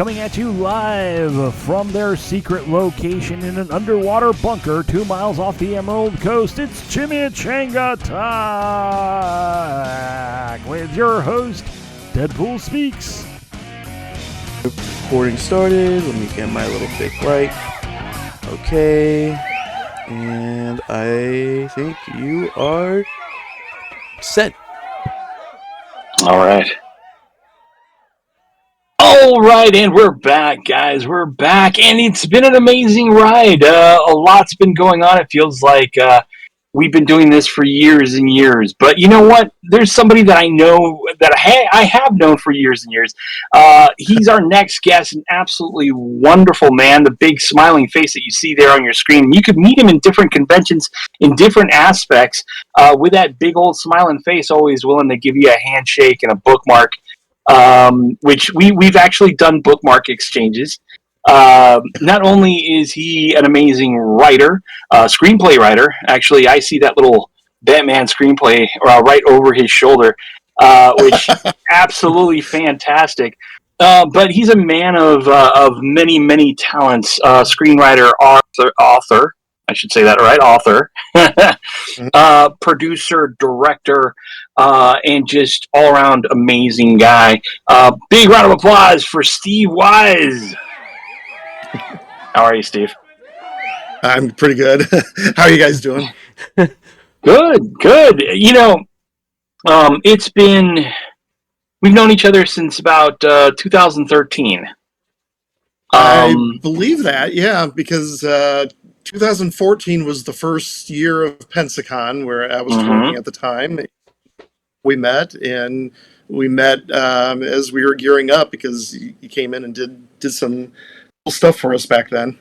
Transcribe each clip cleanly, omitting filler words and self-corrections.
coming at you live from their secret location in an underwater bunker 2 miles off the Emerald Coast. It's Chimichanga Talk with your host, Deadpool Speaks. Recording started. Let me get my little fake right. Okay. And I think you are set. All right, and we're back, guys. We're back, and it's been an amazing ride. A lot's been going on. It feels like we've been doing this for years and years. But you know what? There's somebody that I know that I have known for years and years. He's our next guest, an absolutely wonderful man, the big smiling face that you see there on your screen. You could meet him in different conventions, in different aspects, with that big old smiling face, always willing to give you a handshake and a bookmark. Which we've actually done bookmark exchanges. Not only is he an amazing writer, screenplay writer, actually I see that little Batman screenplay right over his shoulder, which absolutely fantastic. But he's a man of many, many talents, screenwriter, author, I should say that right, author, producer, director, and just all-around amazing guy. Big round of applause for Steve Wise. How are you, Steve? I'm pretty good. How are you guys doing? Good. You know, we've known each other since about 2013. I believe that, yeah, because 2014 was the first year of Pensacon, where I was working at the time. We met as we were gearing up, because you came in and did some cool stuff for us back then.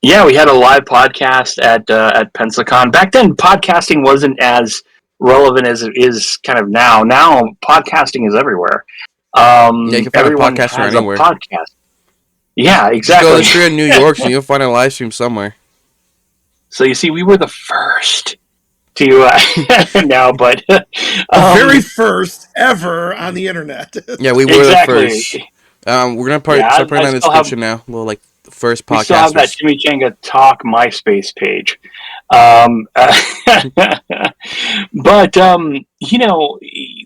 Yeah, we had a live podcast at Pensacon. Back then, podcasting wasn't as relevant as it is kind of now. Now, podcasting is everywhere. Yeah, you can find a podcaster anywhere. Podcast. Yeah, exactly. Go to the street in New York, and you'll find a live stream somewhere. So you see, we were the first to now, but the very first ever on the internet. Yeah, we were the first. We're gonna start putting on the description now. Well, like the first podcast. We still have that Chimichanga Talk MySpace page. But you know,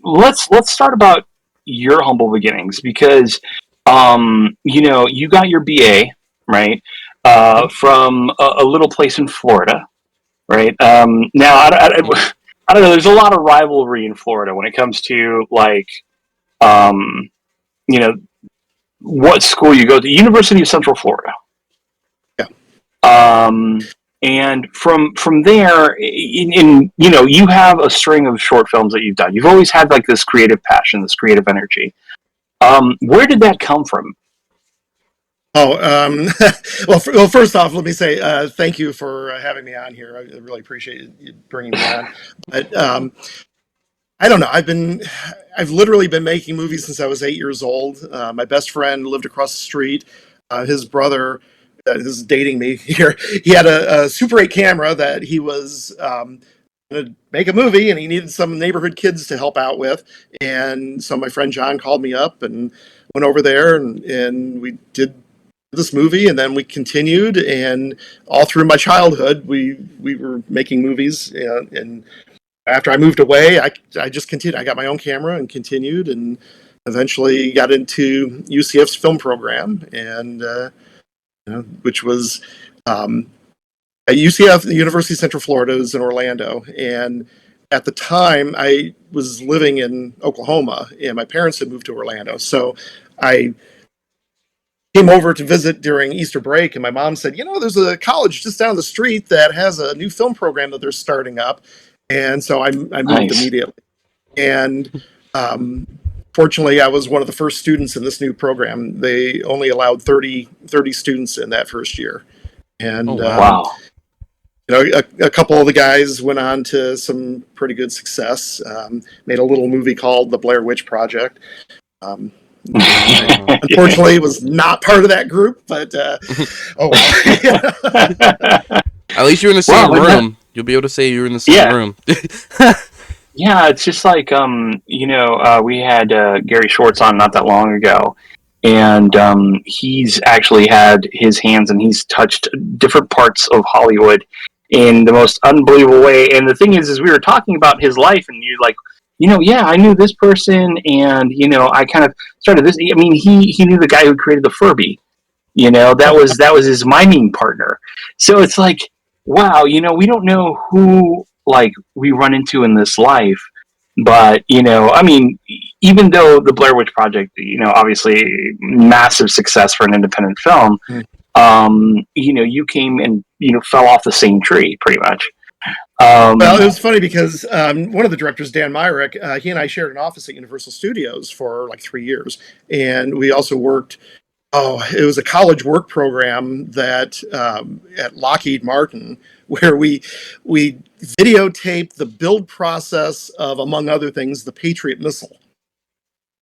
let's start about your humble beginnings, because you know, you got your BA, right, from a little place in Florida, right? Now, I don't know. There's a lot of rivalry in Florida when it comes to, like, you know, what school you go to. University of Central Florida. Yeah. And from there, in you know, you have a string of short films that you've done. You've always had, like, this creative passion, this creative energy. Where did that come from? Well, first off, let me say thank you for having me on here. I really appreciate you bringing me on. But I don't know. I've literally been making movies since I was 8 years old. My best friend lived across the street. His brother is dating me here. He had a Super 8 camera that he was going to make a movie, and he needed some neighborhood kids to help out with. And so my friend John called me up and went over there, and we did this movie, and then we continued, and all through my childhood we were making movies, and after I moved away, I just continued. I got my own camera and continued, and eventually got into UCF's film program, and you know, which was at UCF, the University of Central Florida, is in Orlando. And at the time I was living in Oklahoma, and my parents had moved to Orlando, so I came over to visit during Easter break, and my mom said, you know, there's a college just down the street that has a new film program that they're starting up. And so I moved immediately. And fortunately, I was one of the first students in this new program. They only allowed 30 students in that first year. And wow. You know, a couple of the guys went on to some pretty good success. Made a little movie called The Blair Witch Project. Unfortunately, was not part of that group, but oh well. At least you're in the same room. You'll be able to say you're in the same room. Yeah, it's just like you know, we had Gary Schwartz on not that long ago, and he's actually had his hands and he's touched different parts of Hollywood in the most unbelievable way. And the thing is we were talking about his life, and you're like, yeah, I knew this person, and I kind of started this. I mean, he knew the guy who created the Furby. That was his mining partner. So it's like, wow, we don't know who like we run into in this life, but I mean, even though the Blair Witch Project, obviously massive success for an independent film, you came and fell off the same tree pretty much. Well, it was funny because one of the directors, Dan Myrick, he and I shared an office at Universal Studios for like 3 years, and we also worked. Oh, it was a college work program that at Lockheed Martin, where we videotaped the build process of, among other things, the Patriot missile.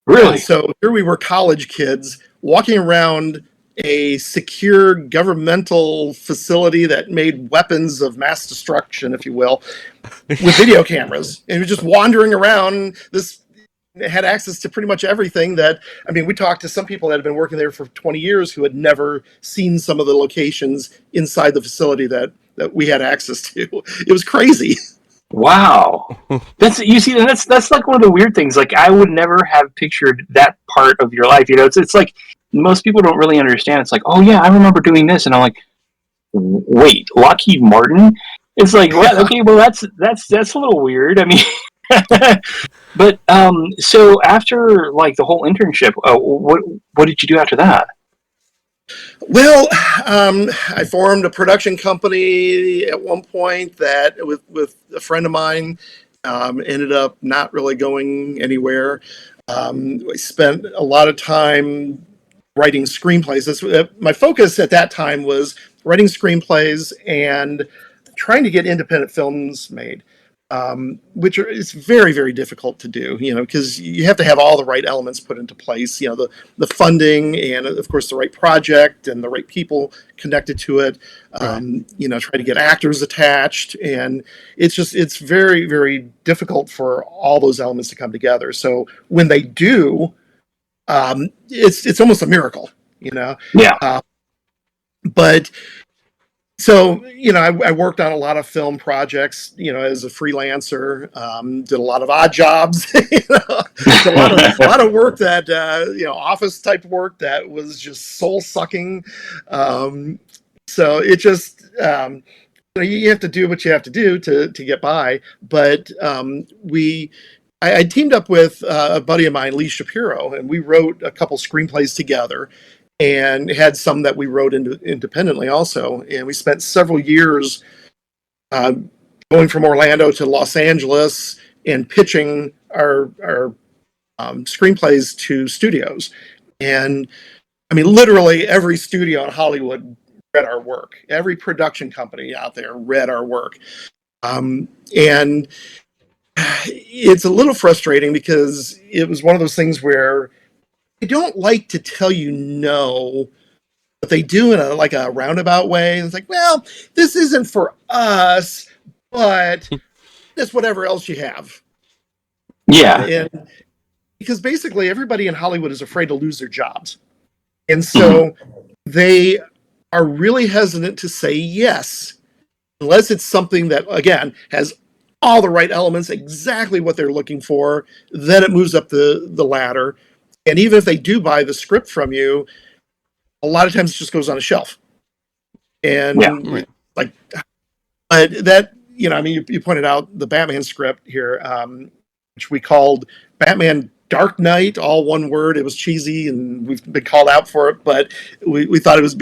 Really? And so here we were, college kids walking around a secure governmental facility that made weapons of mass destruction, if you will, with video cameras, and we're just wandering around this. Had access to pretty much everything that, I mean, we talked to some people that had been working there for 20 years who had never seen some of the locations inside the facility that we had access to. It was crazy. Wow. That's like one of the weird things. Like, I would never have pictured that part of your life. It's like most people don't really understand. It's like, oh yeah, I remember doing this, and I'm like, wait, Lockheed Martin? It's like, what? Okay, well that's a little weird. I mean, but so after like the whole internship, what did you do after that? Well, I formed a production company at one point that with a friend of mine, ended up not really going anywhere. I spent a lot of time writing screenplays. My focus at that time was writing screenplays and trying to get independent films made, which is very, very difficult to do, because you have to have all the right elements put into place, the funding and, of course, the right project and the right people connected to it, try to get actors attached. And it's very, very difficult for all those elements to come together. So when they do, it's almost a miracle, Yeah. But so, I worked on a lot of film projects, as a freelancer, did a lot of odd jobs, did a lot of work that, office type work that was just soul sucking. So it just, you have to do what you have to do to get by. But I teamed up with a buddy of mine, Lee Shapiro, and we wrote a couple screenplays together, and had some that we wrote independently also. And we spent several years going from Orlando to Los Angeles and pitching our screenplays to studios. And I mean, literally every studio in Hollywood read our work. Every production company out there read our work. And it's a little frustrating because it was one of those things where I don't like to tell you no, but they do in a roundabout way. It's like, well, this isn't for us, but it's whatever else you have. Yeah. And because basically everybody in Hollywood is afraid to lose their jobs. And so they are really hesitant to say yes, unless it's something that, again, has all the right elements, exactly what they're looking for. Then it moves up the ladder. And even if they do buy the script from you, a lot of times it just goes on a shelf. And but that, I mean, you pointed out the Batman script here, which we called Batman Dark Knight, all one word. It was cheesy, and we've been called out for it, but we thought it was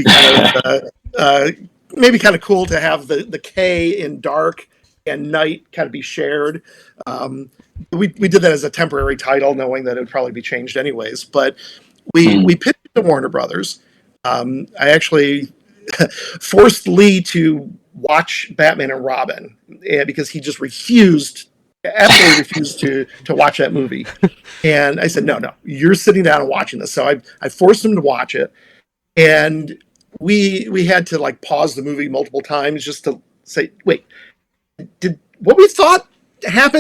maybe kind of cool to have the K in dark and night kind of be shared. We did that as a temporary title, knowing that it would probably be changed anyways. But we pitched it to Warner Brothers. I actually forced Lee to watch Batman and Robin, because he just absolutely refused to watch that movie. And I said, no, you're sitting down and watching this. So I forced him to watch it, and we had to pause the movie multiple times just to say, wait, did what we thought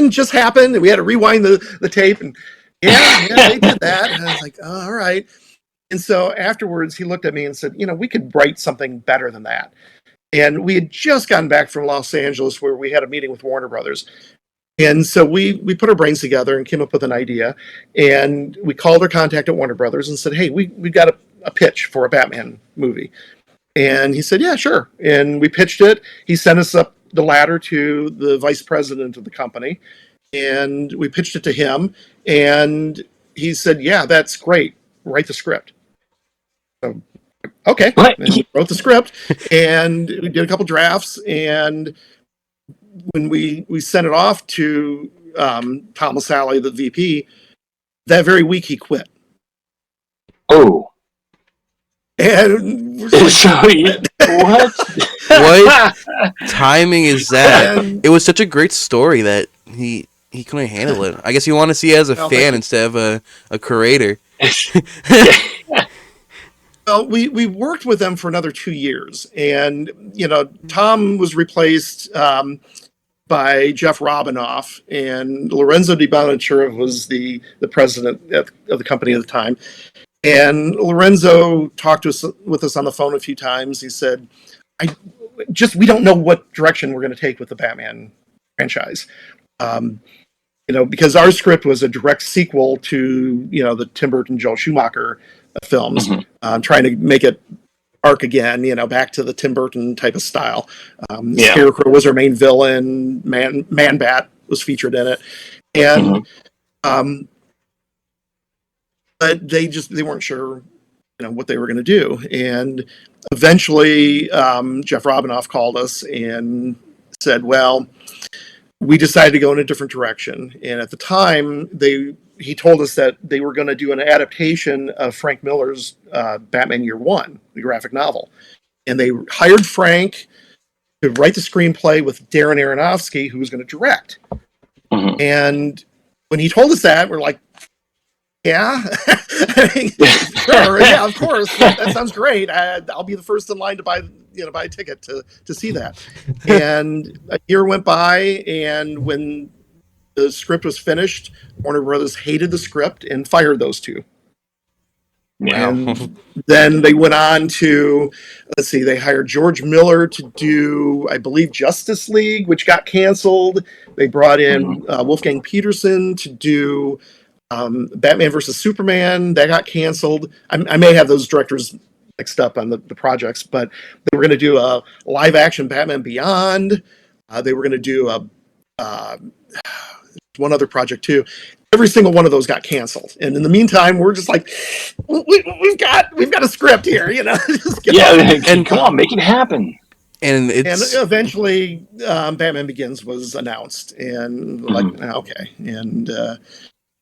just happened? And we had to rewind the tape, and yeah, they did that. And I was like, oh, all right. And so afterwards, he looked at me and said, we could write something better than that. And we had just gotten back from Los Angeles where we had a meeting with Warner Brothers. And so we put our brains together and came up with an idea. And we called our contact at Warner Brothers and said, hey, we got a pitch for a Batman movie. And he said, yeah, sure. And we pitched it. He sent us up the ladder to the vice president of the company. And we pitched it to him. And he said, yeah, that's great. Write the script. So, okay. What? And we wrote the script. And we did a couple drafts. And when we sent it off to Tom LaSalle, the VP, that very week he quit. Oh. And what? What timing is that? It was such a great story that he couldn't handle it. I guess he wanted to see it as a fan instead of a creator. Well, we worked with them for another 2 years, and Tom was replaced by Jeff Robinoff, and Lorenzo Di Bonaventura was the president of the company at the time. And Lorenzo talked with us on the phone a few times. He said, we don't know what direction we're going to take with the Batman franchise. Because our script was a direct sequel to, the Tim Burton, Joel Schumacher films, trying to make it arc again, back to the Tim Burton type of style. Scarecrow was our main villain. Man-Bat was featured in it. And, but they weren't sure, what they were going to do. And eventually, Jeff Robinoff called us and said, well, we decided to go in a different direction. And at the time, he told us that they were going to do an adaptation of Frank Miller's Batman Year One, the graphic novel. And they hired Frank to write the screenplay with Darren Aronofsky, who was going to direct. And when he told us that, we're like, yeah, sure, yeah, of course, that sounds great. I'll be the first in line to buy a ticket to see that. And a year went by, and when the script was finished, Warner Brothers hated the script and fired those two. Wow. And then they went on to, they hired George Miller to do, I believe, Justice League, which got canceled. They brought in Wolfgang Peterson to do Batman versus Superman. That got canceled. I may have those directors mixed up on the projects, but they were going to do a live action Batman Beyond. They were going to do one other project too. Every single one of those got canceled. And in the meantime, we're just like, we've got a script here, and come on, make it happen. And eventually, Batman Begins was announced, and okay, and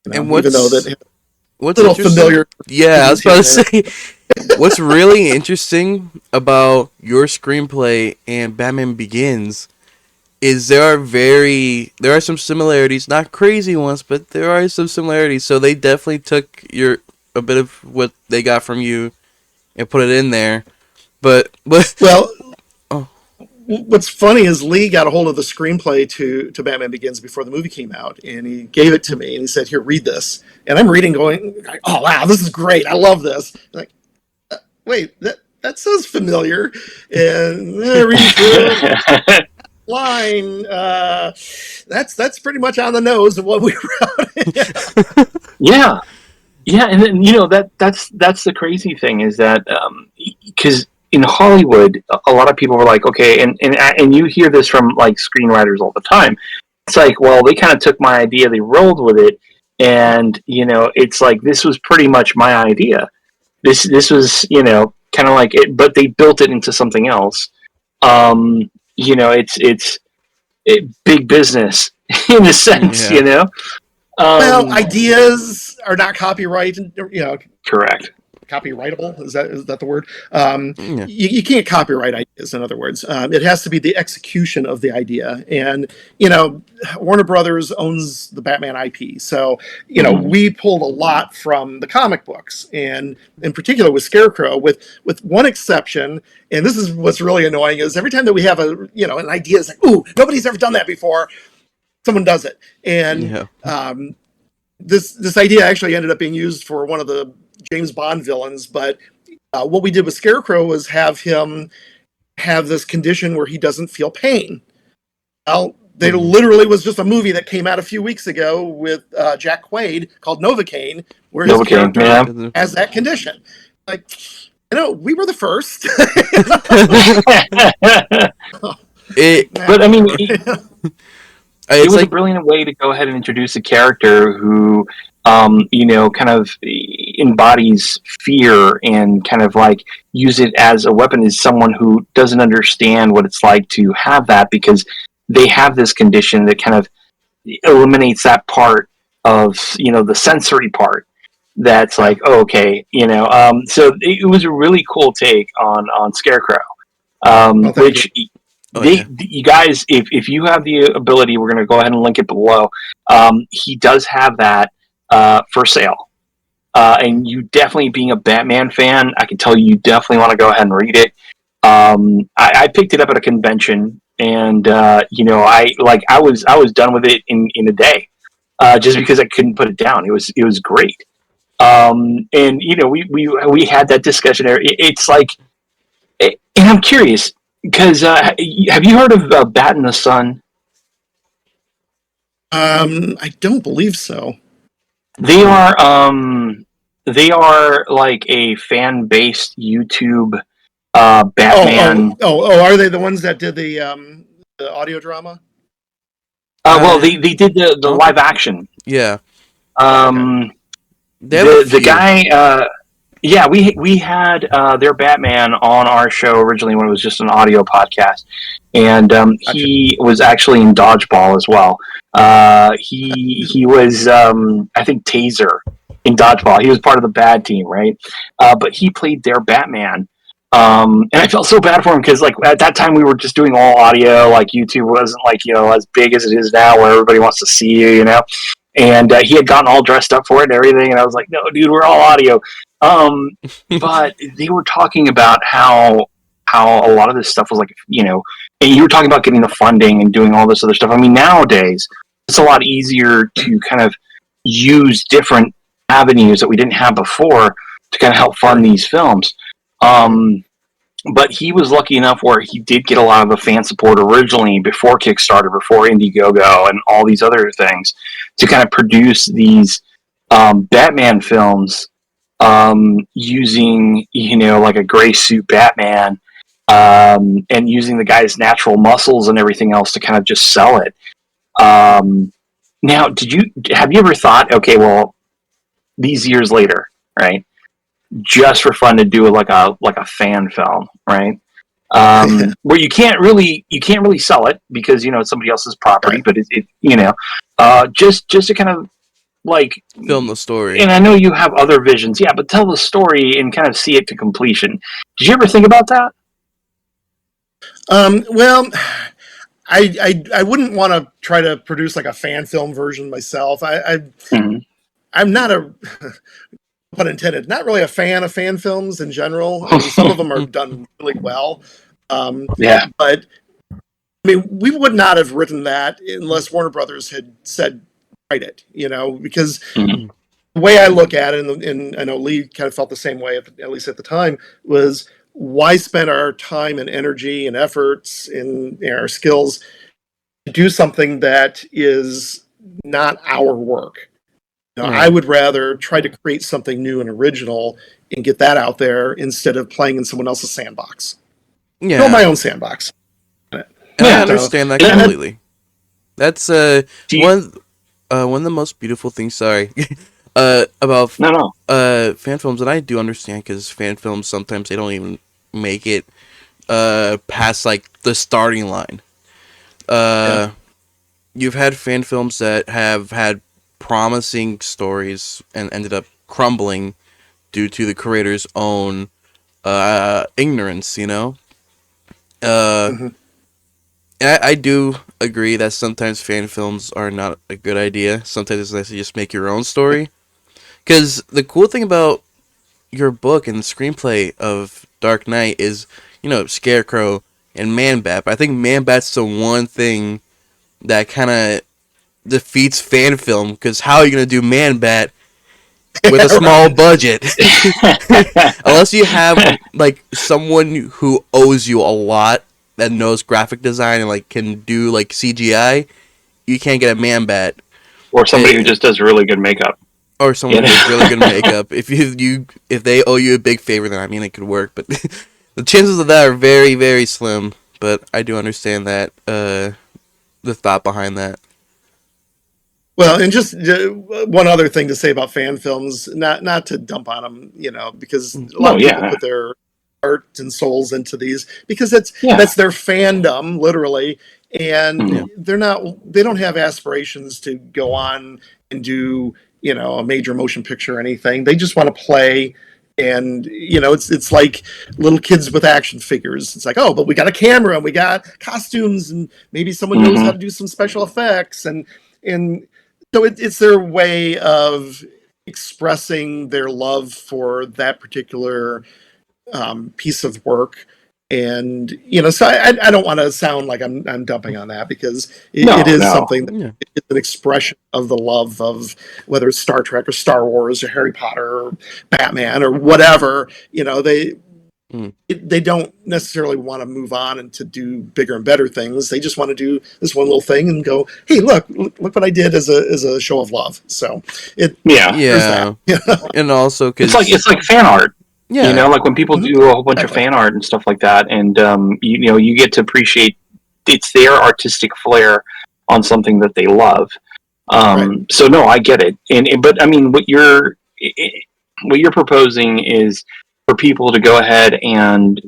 even though what's a little familiar. Yeah, I was about to say, what's really interesting about your screenplay and Batman Begins is there are some similarities, not crazy ones, but there are some similarities. So they definitely took a bit of what they got from you and put it in there. But what's funny is Lee got a hold of the screenplay to Batman Begins before the movie came out, and he gave it to me, and he said, "Here, read this." And I'm reading, going, "Oh wow, this is great! I love this." I'm like, wait, that sounds familiar, and reading through line, that's pretty much on the nose of what we wrote. Yeah, and then that's the crazy thing is that because in Hollywood, a lot of people were like, okay, and you hear this from like screenwriters all the time. It's like, well, they kind of took my idea, they rolled with it, and it's like this was pretty much my idea. This was kind of like it, but they built it into something else. It's big business in a sense, Well, ideas are not copyrighted, Correct. Copyrightable, is that the word? You can't copyright ideas, in other words. It has to be the execution of the idea. And, Warner Brothers owns the Batman IP. So, we pulled a lot from the comic books, and in particular with Scarecrow, with one exception. And this is what's really annoying is every time that we have an idea, it's like, ooh, nobody's ever done that before. Someone does it. And this idea actually ended up being used for one of the James Bond villains, but what we did with Scarecrow was have him have this condition where he doesn't feel pain. Well, there literally was just a movie that came out a few weeks ago with Jack Quaid called Novocaine, where his Novocaine, character yeah. has that condition. Like, we were the first. But I mean, it was like a brilliant way to go ahead and introduce a character who, kind of embodies fear and kind of like use it as a weapon, is someone who doesn't understand what it's like to have that, because they have this condition that kind of eliminates that part of, the sensory part. That's like, oh, okay, so it was a really cool take on Scarecrow, which you. you guys, if you have the ability, we're going to go ahead and link it below. He does have that for sale. And you definitely, being a Batman fan, I can tell you definitely want to go ahead and read it. I picked it up at a convention, and I was done with it in a day, just because I couldn't put it down. It was great. And we had that discussion. It's like, and I'm curious, because have you heard of Bat in the Sun? I don't believe so. They are like a fan based YouTube Batman. Are they the ones that did the audio drama? Well, they did the live action. Yeah. The guy. Yeah, we had their Batman on our show originally when it was just an audio podcast, and he was actually in Dodgeball as well. He was I think Taser in Dodgeball. He was part of the bad team, right? But he played their Batman. And I felt so bad for him, because like at that time we were just doing all audio. Like YouTube wasn't like as big as it is now, where everybody wants to see you, And he had gotten all dressed up for it and everything, and I was like, "No, dude, we're all audio." But they were talking about how a lot of this stuff was like, and you were talking about getting the funding and doing all this other stuff. I mean, nowadays it's a lot easier to kind of use different avenues that we didn't have before to kind of help fund these films. But he was lucky enough where he did get a lot of the fan support originally, before Kickstarter, before Indiegogo, and all these other things, to kind of produce these Batman films, using like a gray suit Batman, and using the guy's natural muscles and everything else to kind of just sell it. Now, have you ever thought, okay, well, these years later, right, just for fun, to do like a fan film, right? Where you can't really sell it, because it's somebody else's property, but just to kind of like film the story. And I know you have other visions, yeah, but tell the story and kind of see it to completion. Did you ever think about that? Well, I wouldn't want to try to produce like a fan film version myself. I'm not a pun intended, not really a fan of fan films in general. I mean, some of them are done really well. Yeah. But I mean, we would not have written that unless Warner Brothers had said write it, because the way I look at it, and I know Lee kind of felt the same way, at least at the time, was why spend our time and energy and efforts and our skills to do something that is not our work? I would rather try to create something new and original and get that out there instead of playing in someone else's sandbox. Yeah. Build my own sandbox. And I understand that completely. That's one of the most beautiful things. Sorry, about fan films, and I do understand, because fan films sometimes they don't even make it past like the starting line. You've had fan films that have had promising stories and ended up crumbling due to the creator's own ignorance, I do agree that sometimes fan films are not a good idea. Sometimes it's nice to just make your own story. Because the cool thing about your book and the screenplay of Dark Knight is, Scarecrow and Man-Bat. But I think Man-Bat's the one thing that kind of defeats fan film. Because how are you going to do Man-Bat with a small Right. budget. Unless you have like someone who owes you a lot that knows graphic design and like can do like CGI, you can't get a man bat. Or somebody who Eh, just does really good makeup. or someone who does really good makeup. If they owe you a big favor, then I mean it could work, but the chances of that are very, very slim. But I do understand that the thought behind that. Well, and just one other thing to say about fan films, not to dump on them, because a lot No, of people yeah, put their heart and souls into these because that's yeah. that's their fandom, literally, and Mhm. Yeah. they don't have aspirations to go on and do a major motion picture or anything. They just want to play. And it's like little kids with action figures. It's like, oh, but we got a camera and we got costumes and maybe someone knows how Mhm. to do some special effects and so it's their way of expressing their love for that particular piece of work. And so I don't want to sound like I'm dumping on that because it No, is no. something that Yeah. it's an expression of the love of whether it's Star Trek or Star Wars or Harry Potter or Batman or whatever. Mm. They don't necessarily want to move on and to do bigger and better things. They just want to do this one little thing and go, "Hey, look what I did as a show of love." So Yeah. there's that. Yeah. And also because It's like fan art. yeah. Like when people Mhm. do a whole bunch of Exactly. fan art and stuff like that, and you get to appreciate it's their artistic flair on something that they love. Right. So no, I get it, and but I mean, what you're proposing is for people to go ahead and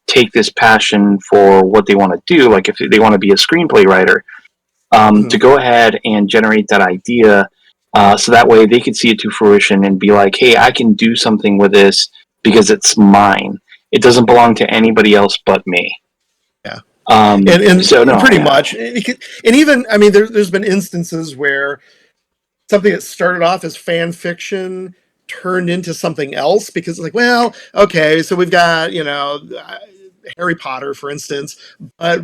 take this passion for what they want to do, like if they want to be a screenplay writer, to Mhm. go ahead and generate that idea, so that way they could see it to fruition and be like, hey, I can do something with this because it's mine. It doesn't belong to anybody else but me. Yeah. And So no, pretty yeah. much, and even I mean, there's been instances where something that started off as fan fiction turned into something else because it's like, well, okay, so we've got Harry Potter, for instance, but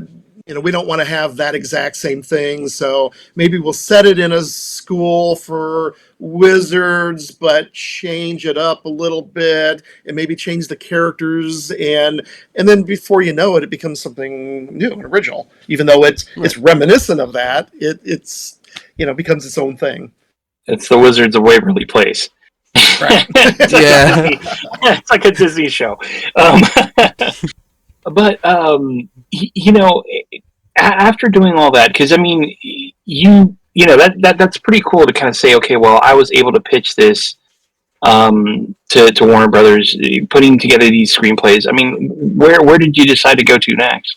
we don't want to have that exact same thing, so maybe we'll set it in a school for wizards, but change it up a little bit and maybe change the characters and then before you know it, it becomes something new and original, even though it's Right. reminiscent of that. It's becomes its own thing. It's the Wizards of Waverly Place. Right. It's like a Yeah. Disney. It's like a Disney show. Um, but after doing all that, because I mean, that's pretty cool to kind of say, okay, well, I was able to pitch this to Warner Brothers, putting together these screenplays. I mean, where did you decide to go to next?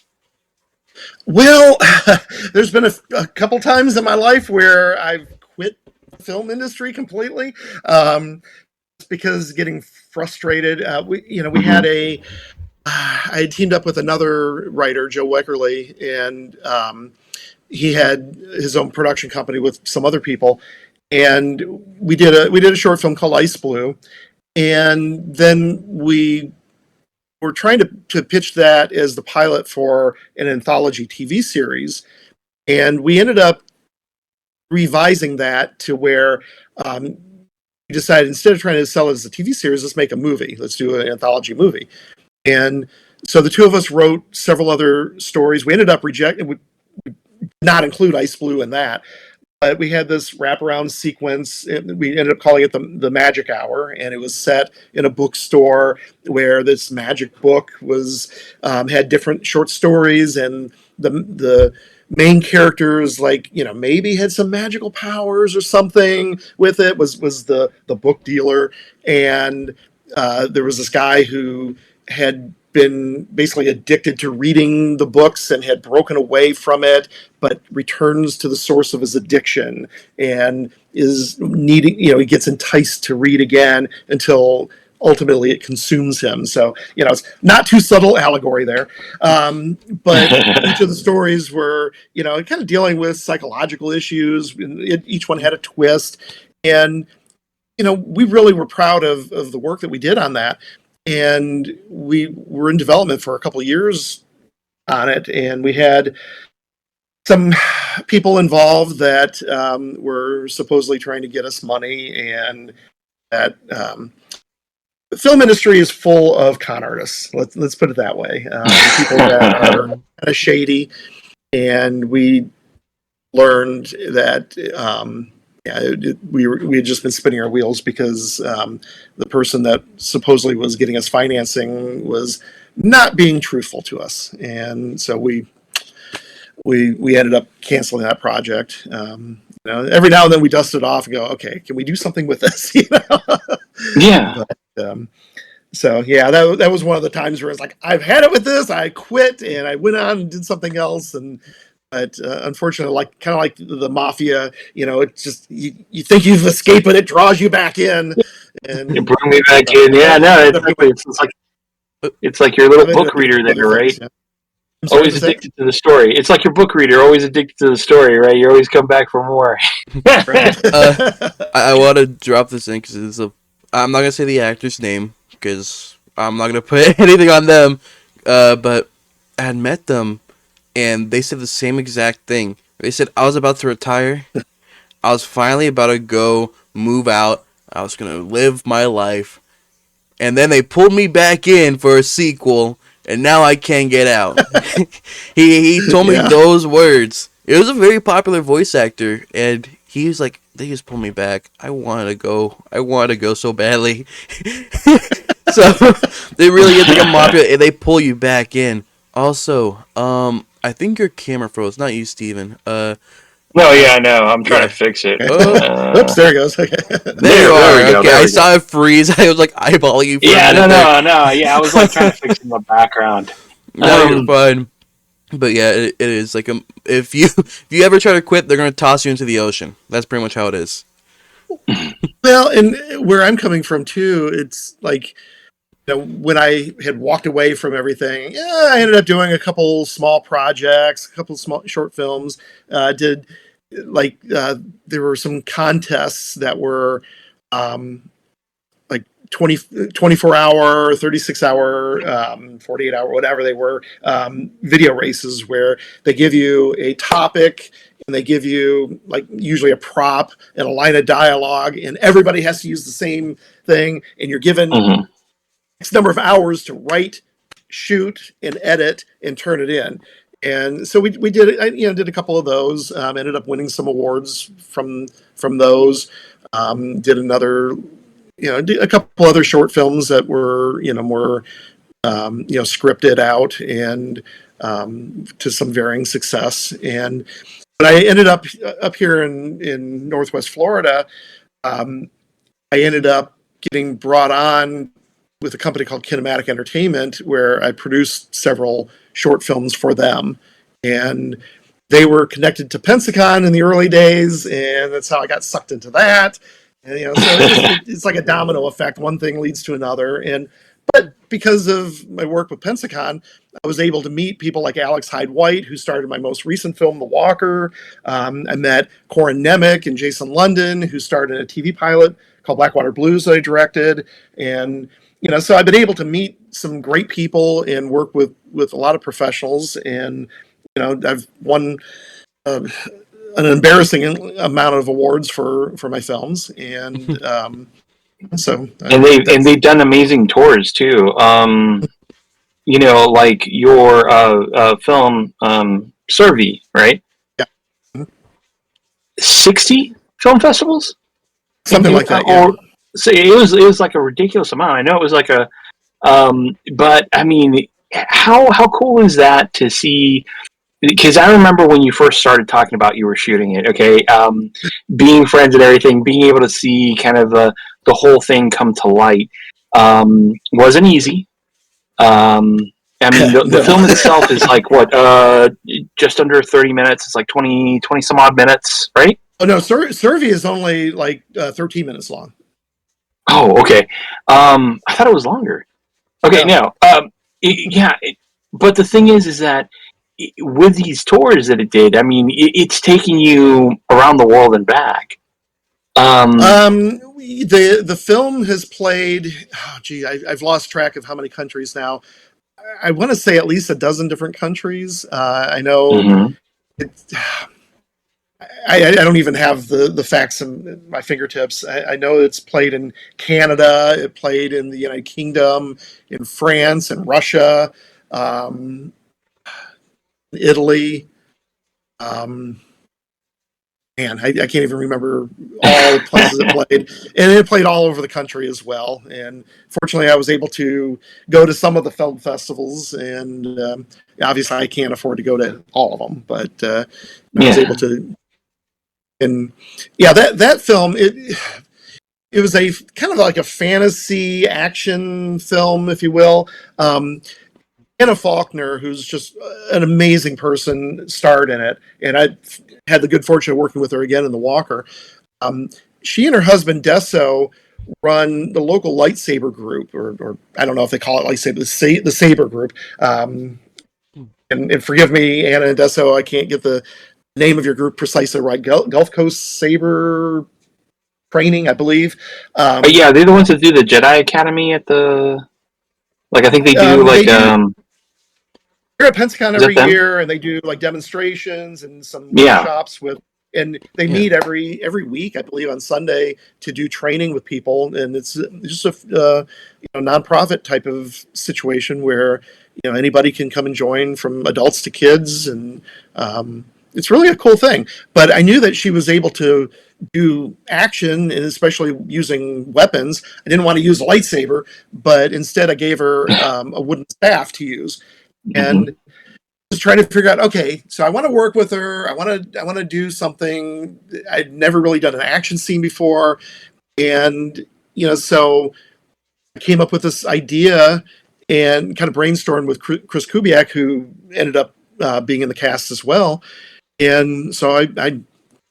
Well, there's been a couple times in my life where I've quit the film industry completely, just because getting frustrated. We Mm-hmm. had I had teamed up with another writer, Joe Weckerly, and he had his own production company with some other people, and we did a short film called Ice Blue, and then we were trying to pitch that as the pilot for an anthology TV series, and we ended up revising that to where we decided instead of trying to sell it as a TV series, let's make a movie. Let's do an anthology movie. And so the two of us wrote several other stories. We ended up rejecting, we did not include Ice Blue in that. But we had this wraparound sequence. We ended up calling it the Magic Hour, and it was set in a bookstore where this magic book was had different short stories, and the main characters maybe had some magical powers or something with it. Was the book dealer, and there was this guy who had been basically addicted to reading the books and had broken away from it, but returns to the source of his addiction and is needing, he gets enticed to read again until ultimately it consumes him. So, it's not too subtle allegory there. But each of the stories were, kind of dealing with psychological issues. Each one had a twist. And we really were proud of the work that we did on that. And we were in development for a couple of years on it. And we had some people involved that were supposedly trying to get us money. And that the film industry is full of con artists. Let's put it that way. People that are kind of shady, and we learned that we had just been spinning our wheels because the person that supposedly was getting us financing was not being truthful to us, and so we ended up canceling that project. Every now and then we dust it off and go, okay, can we do something with this? Yeah. But, so yeah, that was one of the times where it's like, I've had it with this. I quit and I went on and did something else. But unfortunately, kind of like the mafia, it's just you think you've escaped, but it draws you back in. And you bring me back in. Yeah, no, it's like your little book reader there, right? Yeah. Always addicted to the story. It's like your book reader, always addicted to the story, right? You always come back for more. I want to drop this in because I'm not gonna say the actor's name because I'm not gonna put anything on them. But I had met them, and they said the same exact thing. They said I was about to retire. I was finally about to go move out. I was gonna live my life, and then they pulled me back in for a sequel. And now I can't get out. he told me those words. It was a very popular voice actor, and he was like, "They just pulled me back. I want to go so badly." So they really get like a mafia, and they pull you back in. Also, I think your camera froze. Not you, Steven. No, yeah, I know. I'm trying to fix it. Oops, there it goes. Okay. There you are. Okay, I saw it freeze. I was like eyeballing you. For yeah, no. Yeah, I was like trying to fix it in the background. No, you're fine. But yeah, it is like if you ever try to quit, they're gonna toss you into the ocean. That's pretty much how it is. Well, and where I'm coming from too, it's like, when I had walked away from everything, I ended up doing a couple small projects, a couple small short films. There were some contests that were like 24 hour, 36 hour, 48 hour, whatever they were, video races where they give you a topic and they give you like usually a prop and a line of dialogue, and everybody has to use the same thing, and you're given X number of hours to write, shoot, and edit and turn it in. And so we did it. I did a couple of those. Ended up winning some awards from those. Did another, did a couple other short films that were more scripted out and to some varying success. But I ended up here in Northwest Florida. I ended up getting brought on with a company called Kinematic Entertainment, where I produced several short films for them. And they were connected to Pensacon in the early days, and that's how I got sucked into that. And, so it's like a domino effect. One thing leads to another. But because of my work with Pensacon, I was able to meet people like Alex Hyde-White, who started my most recent film, The Walker. I met Corin Nemec and Jason London, who starred in a TV pilot called Blackwater Blues that I directed. And so I've been able to meet some great people and work with a lot of professionals, and I've won an embarrassing amount of awards for my films, and so they've done amazing tours too. Like your film Survey, right? Yeah. 60 film festivals, something like that. Yeah. So it was like a ridiculous amount. I know it was like a, but I mean, how cool is that to see? Because I remember when you first started talking about you were shooting it, okay, being friends and everything, being able to see kind of the whole thing come to light wasn't easy. I mean, the film itself is like what, just under 30 minutes. It's like 20 some odd minutes, right? Oh no, Survey is only like 13 minutes long. Oh, okay. I thought it was longer. Okay, no. But the thing is that with these tours that it did, I mean, it's taking you around the world and back. The film has played. Oh, gee, I've lost track of how many countries now. I want to say at least a dozen different countries. I know. Mm-hmm. I don't even have the facts in my fingertips. I know it's played in Canada, it played in the United Kingdom, in France and Russia, um, Italy. Um, Man, I can't even remember all the places it played, and it played all over the country as well. And fortunately, I was able to go to some of the film festivals, and obviously, I can't afford to go to all of them, but I was able to. And yeah, that film it was a kind of like a fantasy action film, if you will. Anna Faulkner, who's just an amazing person, starred in it, and I had the good fortune of working with her again in The Walker. Um, she and her husband Desso run the local lightsaber group, or I don't know if they call it lightsaber, the Saber group. And forgive me, Anna and Desso, I can't get the name of your group precisely right. Gulf Coast Saber Training, I believe. But yeah, they're the ones that do the Jedi Academy at the. Like I think they do they're at Pensacon every year, and they do like demonstrations and some workshops and they meet every week, I believe, on Sunday to do training with people, and it's just a nonprofit type of situation where anybody can come and join, from adults to kids, and it's really a cool thing. But I knew that she was able to do action, and especially using weapons. I didn't want to use a lightsaber, but instead I gave her a wooden staff to use. And just trying to figure out, okay, so I want to work with her. I want to do something. I'd never really done an action scene before, and so I came up with this idea and kind of brainstormed with Chris Kubiak, who ended up being in the cast as well. And so I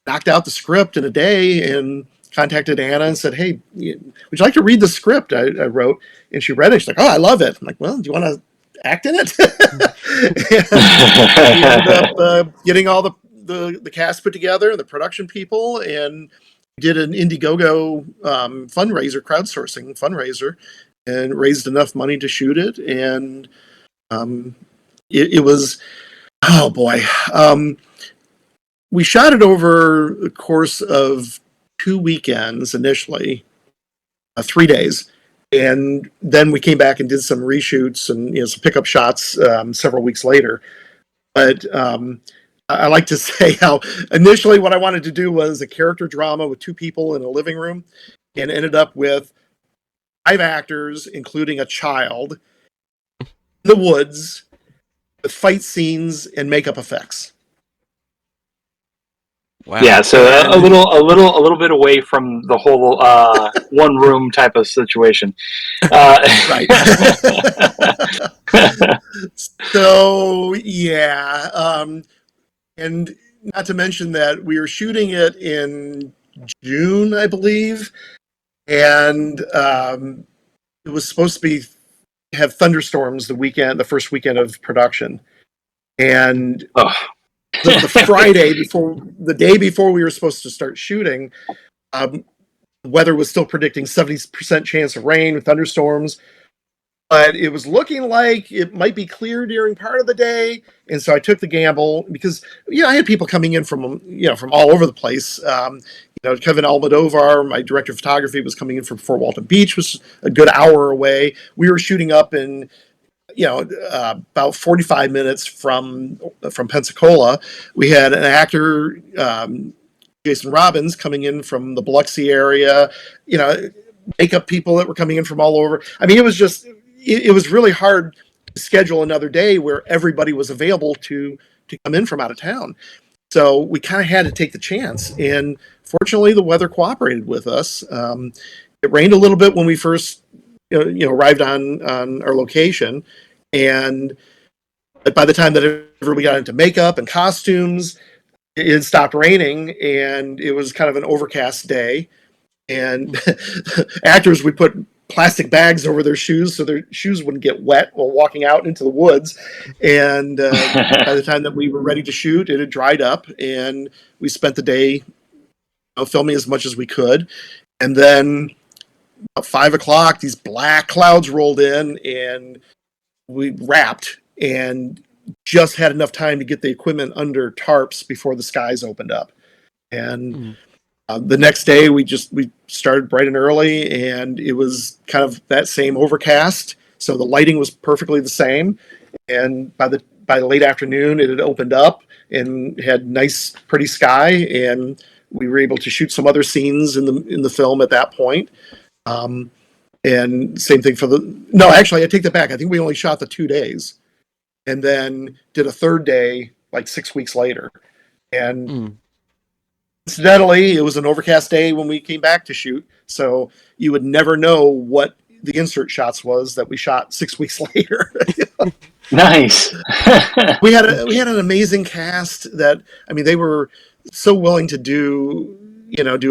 knocked out the script in a day and contacted Anna and said, "Hey, would you like to read the script I wrote?" And she read it. She's like, "Oh, I love it." I'm like, "Well, do you want to act in it?" And we ended up getting all the cast put together and the production people, and did an Indiegogo crowdsourcing fundraiser, and raised enough money to shoot it. And it was, oh boy, we shot it over the course of 2 weekends initially, 3 days. And then we came back and did some reshoots and some pickup shots several weeks later. But I like to say how initially what I wanted to do was a character drama with 2 people in a living room, and ended up with 5 actors, including a child, in the woods, with fight scenes and makeup effects. Wow. Yeah, so a little bit away from the whole one room type of situation. Right. So yeah, and not to mention that we were shooting it in June, I believe, and it was supposed to have thunderstorms the first weekend of production, and the Friday before, the day before we were supposed to start shooting, the weather was still predicting 70% chance of rain with thunderstorms, but it was looking like it might be clear during part of the day. And so I took the gamble because, I had people coming in from all over the place. Kevin Almodovar, my director of photography, was coming in from Fort Walton Beach, was a good hour away. We were shooting up in about 45 minutes from Pensacola. We had an actor, Jason Robbins, coming in from the Biloxi area, makeup people that were coming in from all over. I mean, it was really hard to schedule another day where everybody was available to come in from out of town. So we kind of had to take the chance. And fortunately, the weather cooperated with us. It rained a little bit when we first arrived on our location. And by the time that everybody got into makeup and costumes, it stopped raining, and it was kind of an overcast day. And actors, we put plastic bags over their shoes so their shoes wouldn't get wet while walking out into the woods. And by the time that we were ready to shoot, it had dried up, and we spent the day filming as much as we could. And then about 5 o'clock, these black clouds rolled in, and we wrapped and just had enough time to get the equipment under tarps before the skies opened up. And the next day we started bright and early, and it was kind of that same overcast, so the lighting was perfectly the same. And by the late afternoon, it had opened up and had nice, pretty sky, and we were able to shoot some other scenes in the film at that point. And same thing for no, actually, I take that back. I think we only shot the 2 days, and then did a third day like 6 weeks later. And incidentally, it was an overcast day when we came back to shoot, so you would never know what the insert shots was that we shot 6 weeks later. Nice. we had an amazing cast that, I mean, they were so willing to do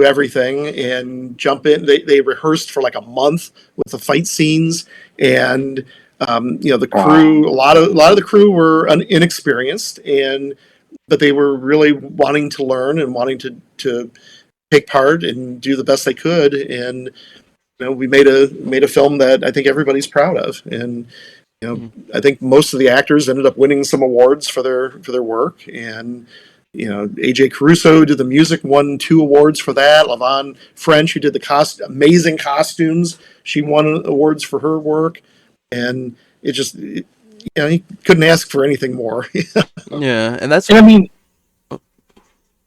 everything and jump in. They rehearsed for like a month with the fight scenes, and the crew. A lot of the crew were inexperienced, but they were really wanting to learn and wanting to take part and do the best they could. And we made a film that I think everybody's proud of. And I think most of the actors ended up winning some awards for their work. And AJ Caruso did the music, won 2 awards for that. Lavon French, who did the amazing costumes, she won awards for her work. And you couldn't ask for anything more. Yeah, and that's. And I mean,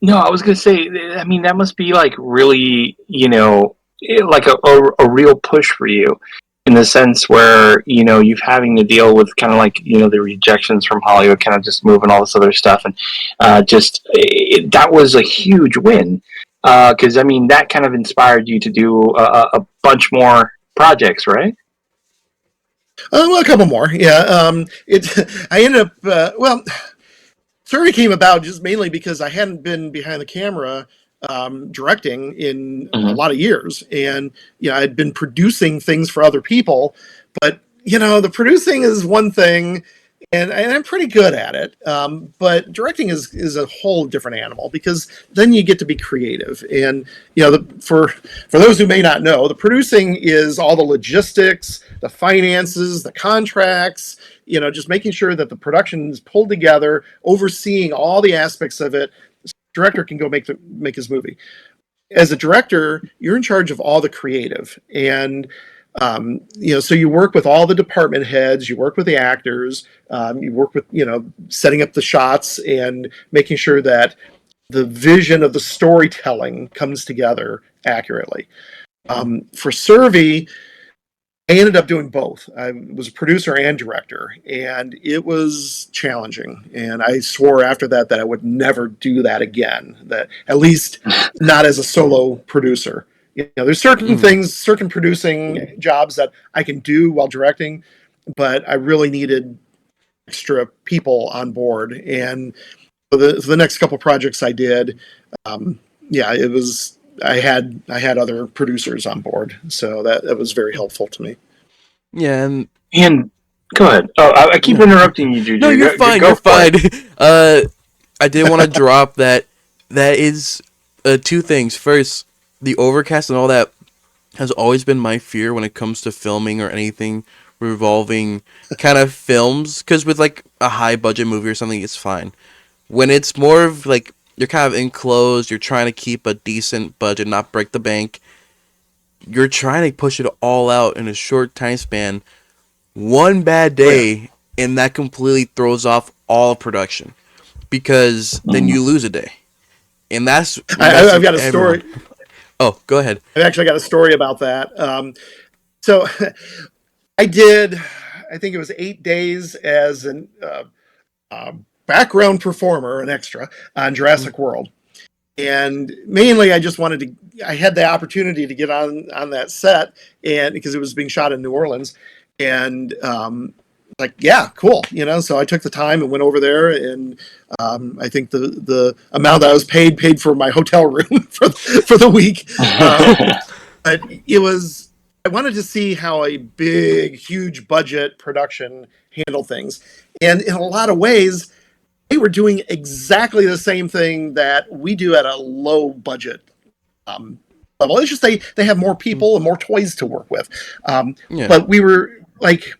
no, I was gonna say. I mean, that must be like really, like a real push for you, in the sense where you've having to deal with kind of like the rejections from Hollywood, kind of just moving all this other stuff, and that was a huge win, because I mean that kind of inspired you to do a bunch more projects, right? Well, a couple more, yeah. I ended up Survey came about just mainly because I hadn't been behind the camera directing in a lot of years, and I'd been producing things for other people, but the producing is one thing, and I'm pretty good at it, but directing is a whole different animal, because then you get to be creative. And for those who may not know, the producing is all the logistics, the finances, the contracts, just making sure that the production is pulled together, overseeing all the aspects of it. The director can go make his movie. As a director, you're in charge of all the creative, and so you work with all the department heads, you work with the actors, you work with setting up the shots and making sure that the vision of the storytelling comes together accurately. For Survey, I ended up doing both. I was a producer and director, and it was challenging. And I swore after that I would never do that again. That, at least not as a solo producer. There's certain things, certain producing jobs that I can do while directing, but I really needed extra people on board. And for the next couple projects I did, it was. I had other producers on board, so that was very helpful to me. Yeah, and go ahead. Oh, I keep interrupting you, Juju. No, you're fine. You're fine. I did want to drop that. That is 2 things. First, the overcast and all that has always been my fear when it comes to filming or anything revolving kind of films. Because with like a high budget movie or something, it's fine. When it's more of like you're kind of enclosed, you're trying to keep a decent budget, not break the bank. You're trying to push it all out in a short time span. One bad day, and that completely throws off all production, because then you lose a day. And I've got a story. Oh, go ahead. I've actually got a story about that. So I think it was 8 days as an background performer, an extra on Jurassic World. And mainly I just I had the opportunity to get on that set, and because it was being shot in New Orleans, and yeah, cool. So I took the time and went over there, and I think the amount that I was paid for my hotel room for the week. But I wanted to see how a big, huge budget production handled things. And in a lot of ways, they were doing exactly the same thing that we do at a low budget level. It's just they have more people and more toys to work with. But we were like,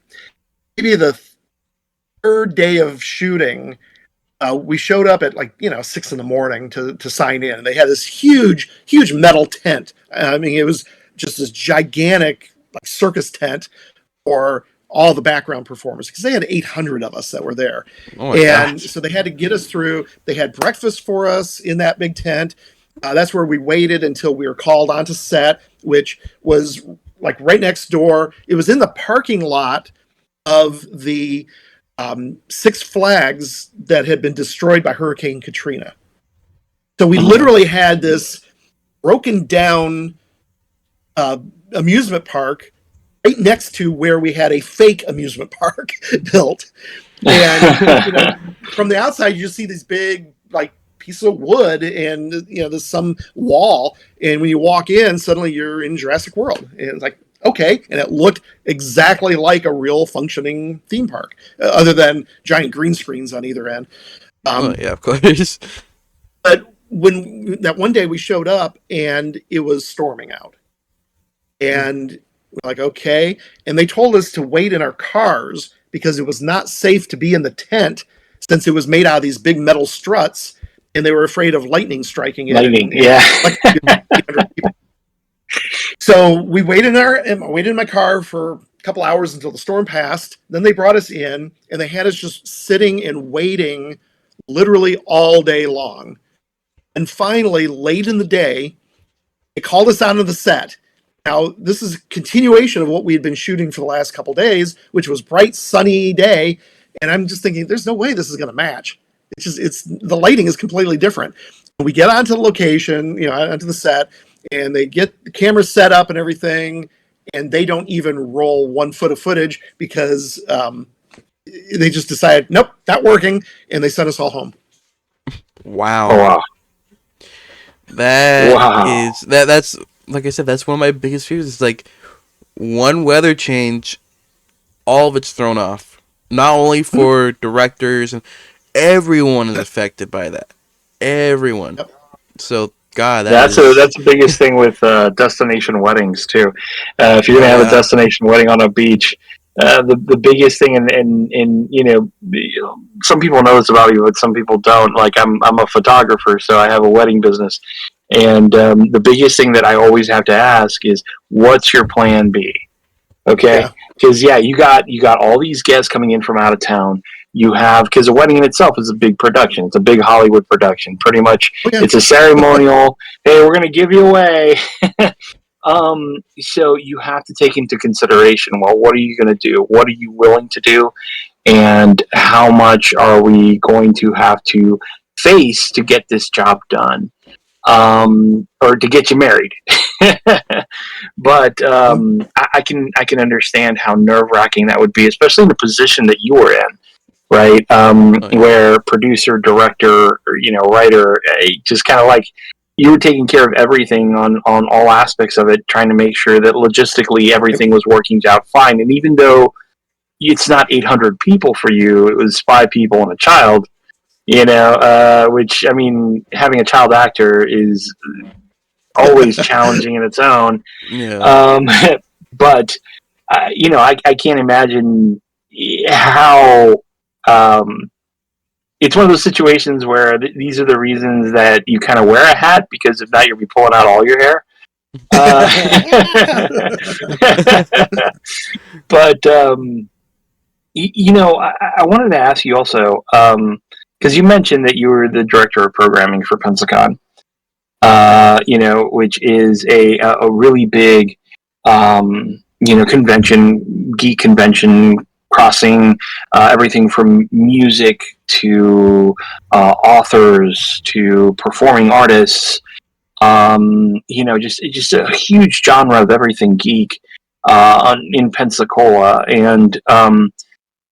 maybe the 3rd day of shooting, we showed up at 6 a.m. to sign in. They had this huge metal tent. I mean, it was just this gigantic circus tent for all the background performers, because they had 800 of us that were there. Oh my And gosh. so they had to get us through. They had breakfast for us in that big tent. That's where we waited until we were called onto set, which was right next door. It was in the parking lot of the Six Flags that had been destroyed by Hurricane Katrina. So we literally had this broken down amusement park right next to where we had a fake amusement park built. And from the outside, you just see these big piece of wood, and there's some wall. And when you walk in, suddenly you're in Jurassic World, and it's like, okay. And it looked exactly like a real functioning theme park, other than giant green screens on either end. Yeah, of course. But when that one day we showed up and it was storming out, and we're like, okay. And they told us to wait in our cars because it was not safe to be in the tent, since it was made out of these big metal struts, and they were afraid of lightning striking it. Lightning, yeah. So we waited in my car for a couple hours until the storm passed. Then they brought us in, and they had us just sitting and waiting literally all day long. And finally, late in the day, they called us onto the set. Now, this is a continuation of what we had been shooting for the last couple days, which was bright, sunny day. And I'm just thinking, there's no way this is going to match. It's the lighting is completely different. We get onto the location, onto the set, and they get the camera set up and everything, and they don't even roll 1 foot of footage because they just decided, nope, not working, and they sent us all home. Wow. Oh, wow. That's like I said, that's one of my biggest fears. It's like one weather change, all of it's thrown off. Not only for directors, and everyone is affected by that. Everyone. Yep. So God, that's the biggest thing with destination weddings too. If you're gonna have a destination wedding on a beach, the biggest thing, and some people know this about me, but some people don't. Like I'm a photographer, so I have a wedding business, and the biggest thing that I always have to ask is, what's your plan B? Okay, because you got all these guests coming in from out of town. You have, because a wedding in itself is a big production. It's a big Hollywood production. Pretty much, it's a ceremonial. Hey, we're gonna give you away. So you have to take into consideration, well, what are you going to do? What are you willing to do? And how much are we going to have to face to get this job done? Or to get you married. But I can understand how nerve-wracking that would be, especially in the position that you were in, right? Where producer, director, or, writer, just kind of like, you were taking care of everything on all aspects of it, trying to make sure that logistically everything was working out fine. And even though it's not 800 people for you, it was 5 people and a child, which, I mean, having a child actor is always challenging in its own. Yeah. But, I can't imagine how... it's one of those situations where these are the reasons that you kind of wear a hat, because if not, you'll be pulling out all your hair. But, I wanted to ask you also, because you mentioned that you were the director of programming for Pensacon, which is a really big, geek convention, crossing everything from music to authors to performing artists, just a huge genre of everything geek in Pensacola. And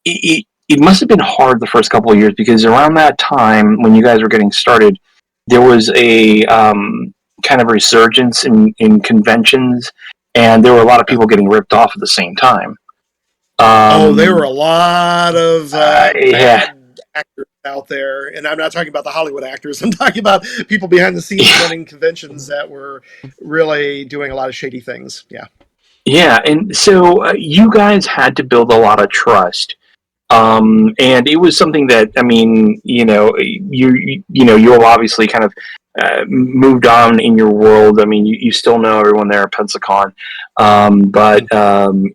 it must have been hard the first couple of years, because around that time when you guys were getting started, there was a kind of resurgence in conventions, and there were a lot of people getting ripped off at the same time. There were a lot of bad actors out there, and I'm not talking about the Hollywood actors. I'm talking about people behind the scenes running conventions that were really doing a lot of shady things. Yeah. Yeah, and so you guys had to build a lot of trust And it was something that, I mean, you'll obviously kind of moved on in your world. I mean, you still know everyone there at Pensacon, but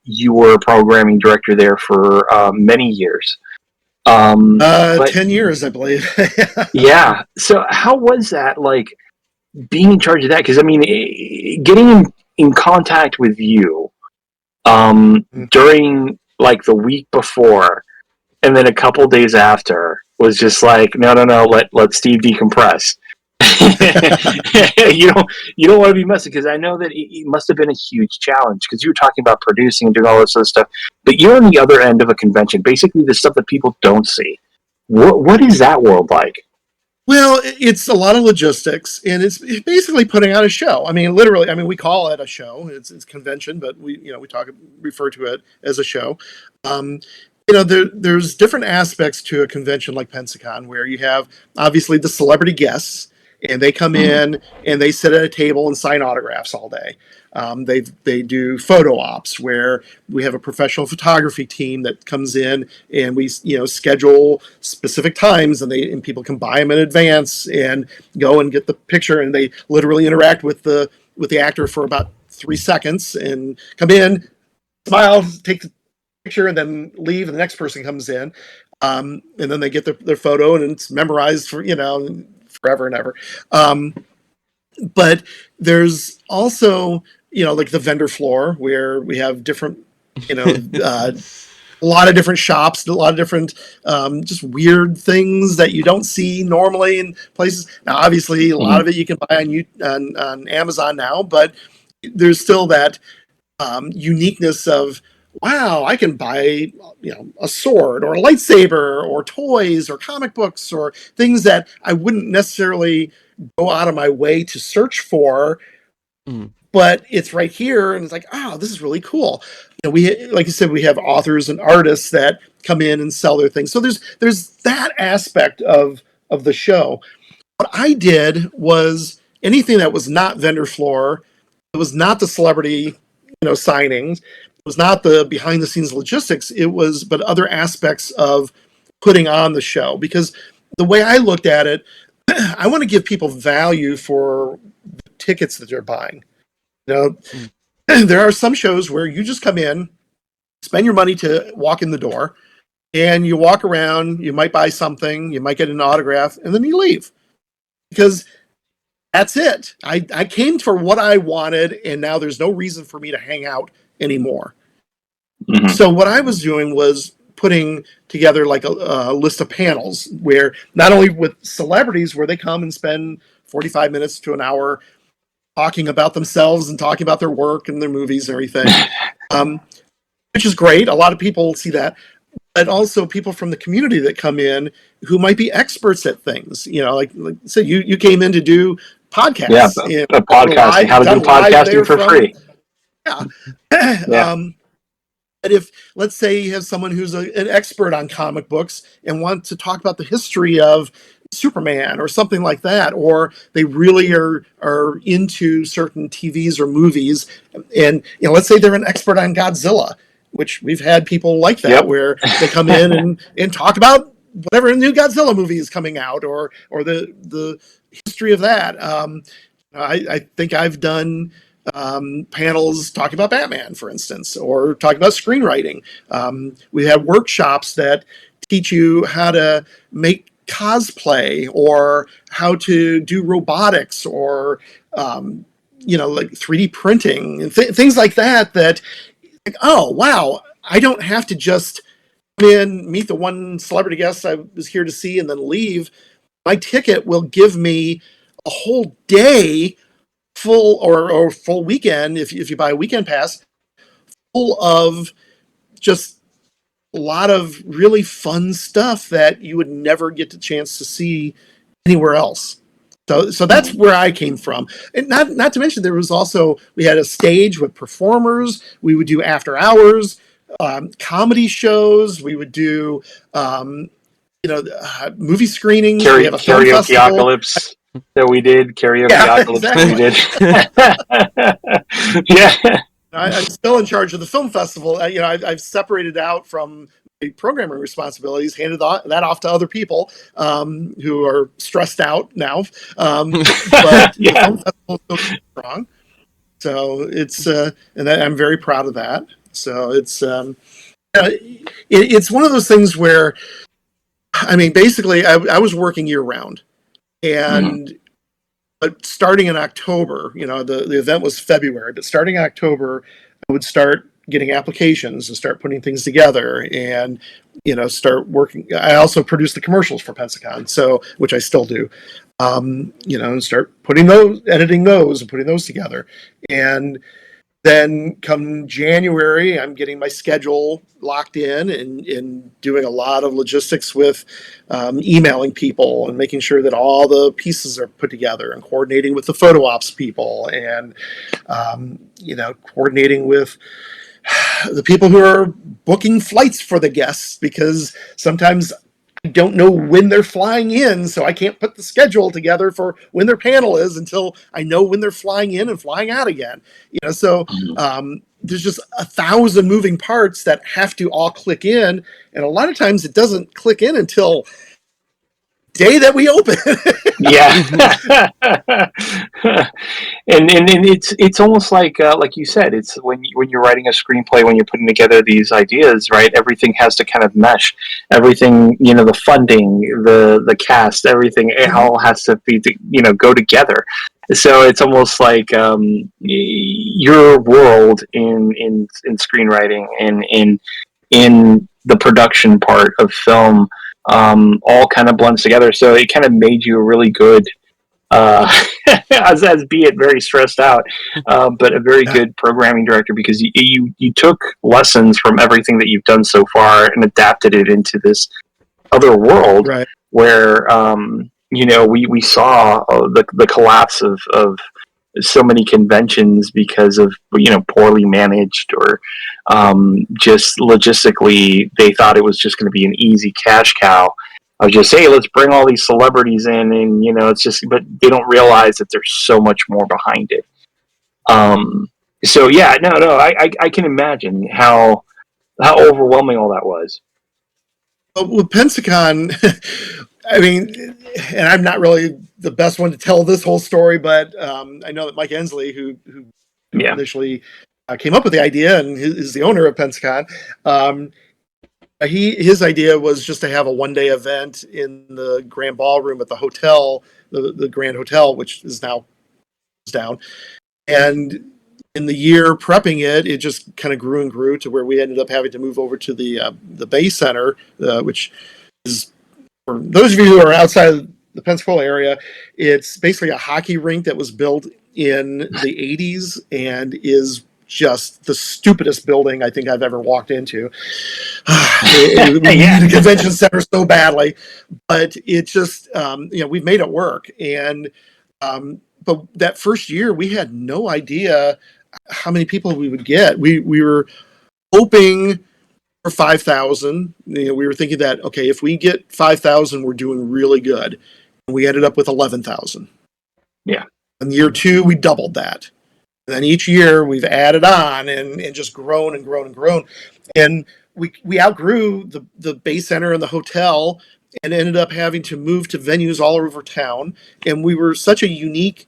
you were a programming director there for many years. But 10 years, I believe. yeah, so how was that, like, being in charge of that? Because I mean, getting in contact with you during like the week before and then a couple days after was just like, no, let Steve decompress. You don't want to be messy, because I know that it must have been a huge challenge, because you were talking about producing and doing all this other stuff, but you're on the other end of a convention, basically the stuff that people don't see. What is that world like? Well, it's a lot of logistics, and it's basically putting on a show. I mean, literally. I mean, we call it a show. It's convention, but we refer to it as a show. Um, there's different aspects to a convention like Pensacon, where you have obviously the celebrity guests, and they come in and they sit at a table and sign autographs all day. They do photo ops where we have a professional photography team that comes in, and we schedule specific times, and people can buy them in advance and go and get the picture, and they literally interact with the actor for about 3 seconds and come in, smile, take the picture, and then leave, and the next person comes in, and then they get their photo, and it's memorized for forever and ever. But there's also like the vendor floor, where we have different a lot of different shops, a lot of different just weird things that you don't see normally in places. Now, obviously, a lot of it you can buy on Amazon now, but there's still that uniqueness of, wow, I can buy a sword or a lightsaber or toys or comic books or things that I wouldn't necessarily go out of my way to search for, but it's right here, and it's like, oh, this is really cool. We, like you said, we have authors and artists that come in and sell their things. So there's that aspect of the show. What I did was anything that was not vendor floor, it was not the celebrity signings, it was not the behind the scenes logistics, it was but other aspects of putting on the show. Because the way I looked at it, I want to give people value for the tickets that they're buying. There are some shows where you just come in, spend your money to walk in the door, and you walk around, you might buy something, you might get an autograph, and then you leave. Because that's it. I came for what I wanted, and now there's no reason for me to hang out anymore. So what I was doing was putting together like a list of panels, where not only with celebrities, where they come and spend 45 minutes to an hour talking about themselves and talking about their work and their movies and everything, which is great. A lot of people see that. But also people from the community that come in who might be experts at things. Like so you came in to do podcasts. Yeah, podcasting. How to do podcasting for free. Yeah. Yeah. But if, let's say, you have someone who's an expert on comic books and wants to talk about the history of Superman or something like that, or they really are into certain TVs or movies, and let's say they're an expert on Godzilla, which we've had people like that, where they come in and talk about whatever new Godzilla movie is coming out, or the history of that. I think I've done panels talking about Batman, for instance, or talking about screenwriting. We have workshops that teach you how to make cosplay, or how to do robotics, or like 3D printing and things like that. Like, oh wow, I don't have to just come in, meet the one celebrity guest I was here to see, and then leave. My ticket will give me a whole day full, or full weekend, if you buy a weekend pass, full of just a lot of really fun stuff that you would never get the chance to see anywhere else. So that's where I came from. And not to mention, there was also, we had a stage with performers. We would do after hours, comedy shows. We would do, movie screenings. We have a film festival. Karaoke-apocalypse that we did. Karaoke-apocalypse that we did. Yeah. I'm still in charge of the film festival. I've separated out from programming responsibilities, handed that off to other people who are stressed out now. But the film festival is still strong. So it's, and I'm very proud of that. So it's one of those things where, I mean, basically, I was working year round, and but starting in October, the event was February, but starting in October, I would start getting applications and start putting things together, and start working. I also produce the commercials for Pensacon, which I still do. And start editing those, and putting those together, and then come January, I'm getting my schedule locked in and doing a lot of logistics with emailing people and making sure that all the pieces are put together, and coordinating with the photo ops people, and coordinating with the people who are booking flights for the guests, because sometimes I don't know when they're flying in, so I can't put the schedule together for when their panel is until I know when they're flying in and flying out again. So there's just 1,000 moving parts that have to all click in, and a lot of times it doesn't click in until day that we open. and it's almost like you said, it's when you're writing a screenplay, when you're putting together these ideas, right? Everything has to kind of mesh. Everything, the funding, the cast, everything, it all has to be go together. So it's almost like your world in screenwriting and in the production part of film all kind of blends together. So it kind of made you a really good, as be it very stressed out, but a very good programming director, because you took lessons from everything that you've done so far and adapted it into this other world, right, where we saw the collapse of so many conventions because of poorly managed, or just logistically they thought it was just going to be an easy cash cow of just, hey, let's bring all these celebrities in, and it's just, but they don't realize that there's so much more behind it. So yeah, no, I can imagine how overwhelming all that was. With Pensacon, I mean, and I'm not really the best one to tell this whole story, but I know that Mike Ensley, who initially came up with the idea and is the owner of Pensacon, his idea was just to have a one-day event in the Grand Ballroom at the hotel, the Grand Hotel, which is now down. And in the year prepping it just kind of grew and grew to where we ended up having to move over to the Bay Center, which is, for those of you who are outside of the Pensacola area, it's basically a hockey rink that was built in the 80s and is just the stupidest building I think I've ever walked into. We need a convention center so badly, but it just, we've made it work. And but that first year, we had no idea how many people we would get. We were hoping for 5,000. We were thinking that, okay, if we get 5,000, we're doing really good. And we ended up with 11,000. Yeah. In year 2, we doubled that. And then each year we've added on and just grown and grown and grown. And we outgrew the Bay Center and the hotel, and ended up having to move to venues all over town. And we were such a unique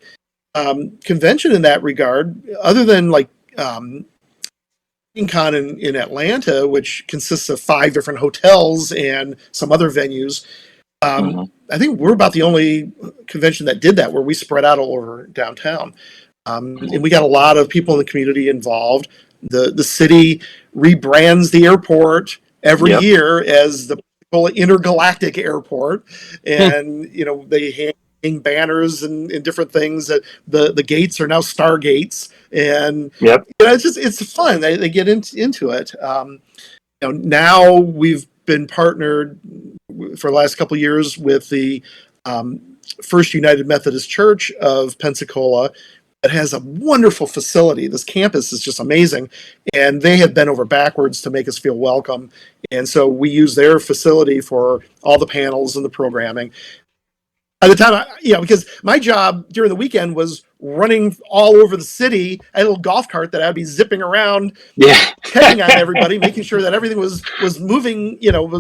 convention in that regard, other than like Con in Atlanta, which consists of 5 different hotels and some other venues. I think we're about the only convention that did that, where we spread out all over downtown. And we got a lot of people in the community involved. The city rebrands the airport every year as the Intergalactic Airport, and they hang banners and different things. That the gates are now Stargates, and it's fun. They get into it. Now we've been partnered for the last couple of years with the First United Methodist Church of Pensacola. It has a wonderful facility. This campus is just amazing, and they have been over backwards to make us feel welcome. And so we use their facility for all the panels and the programming. By the time because my job during the weekend was running all over the city. I had a little golf cart that I'd be zipping around, pecking on everybody, making sure that everything was moving,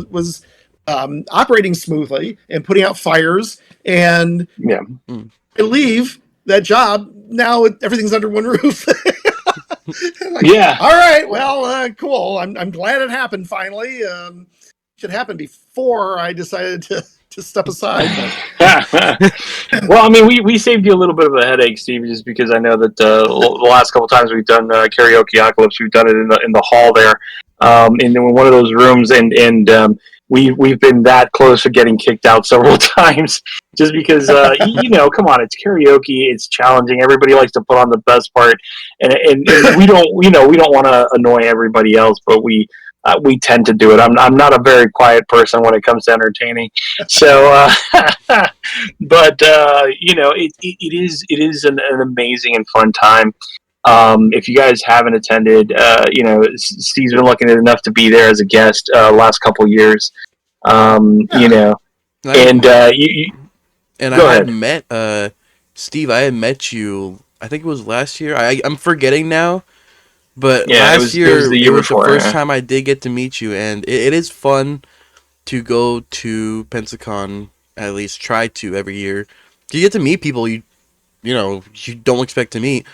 was operating smoothly and putting out fires. And I leave that job. Now everything's under one roof. All right. Well, cool. I'm glad it happened finally. Should happen before I decided to step aside. Well, I mean, we saved you a little bit of a headache, Steve, just because I know that the last couple times we've done karaoke apocalypse, we've done it in the hall there, in one of those rooms, and we've been that close to getting kicked out several times, just because come on, it's karaoke, it's challenging. Everybody likes to put on the best part, and we don't want to annoy everybody else, but we tend to do it. I'm not a very quiet person when it comes to entertaining. So, but it is an amazing and fun time. If you guys haven't attended, Steve's been lucky enough to be there as a guest last couple years. And and go I ahead. had met Steve. I had met you. I think it was last year. I'm forgetting now. But last year, it was the first time I did get to meet you, and it is fun to go to Pensacon, at least try to every year. You get to meet people you don't expect to meet.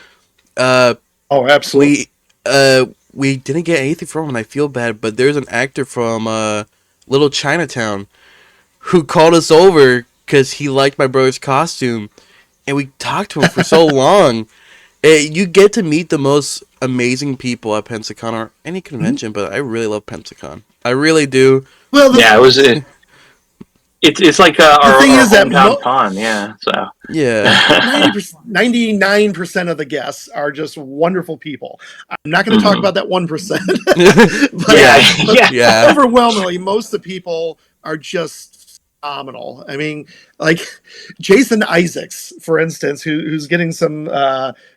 Absolutely. We didn't get anything from him, and I feel bad, but there's an actor from Little Chinatown who called us over because he liked my brother's costume, and we talked to him for so long. You get to meet the most amazing people at Pensacon or any convention, but I really love Pensacon. I really do. Well, it was. It's like our hometown con, So 99% of the guests are just wonderful people. I'm not going to talk about that 1%, but overwhelmingly, most of the people are just phenomenal. I mean, like Jason Isaacs, for instance, who's getting some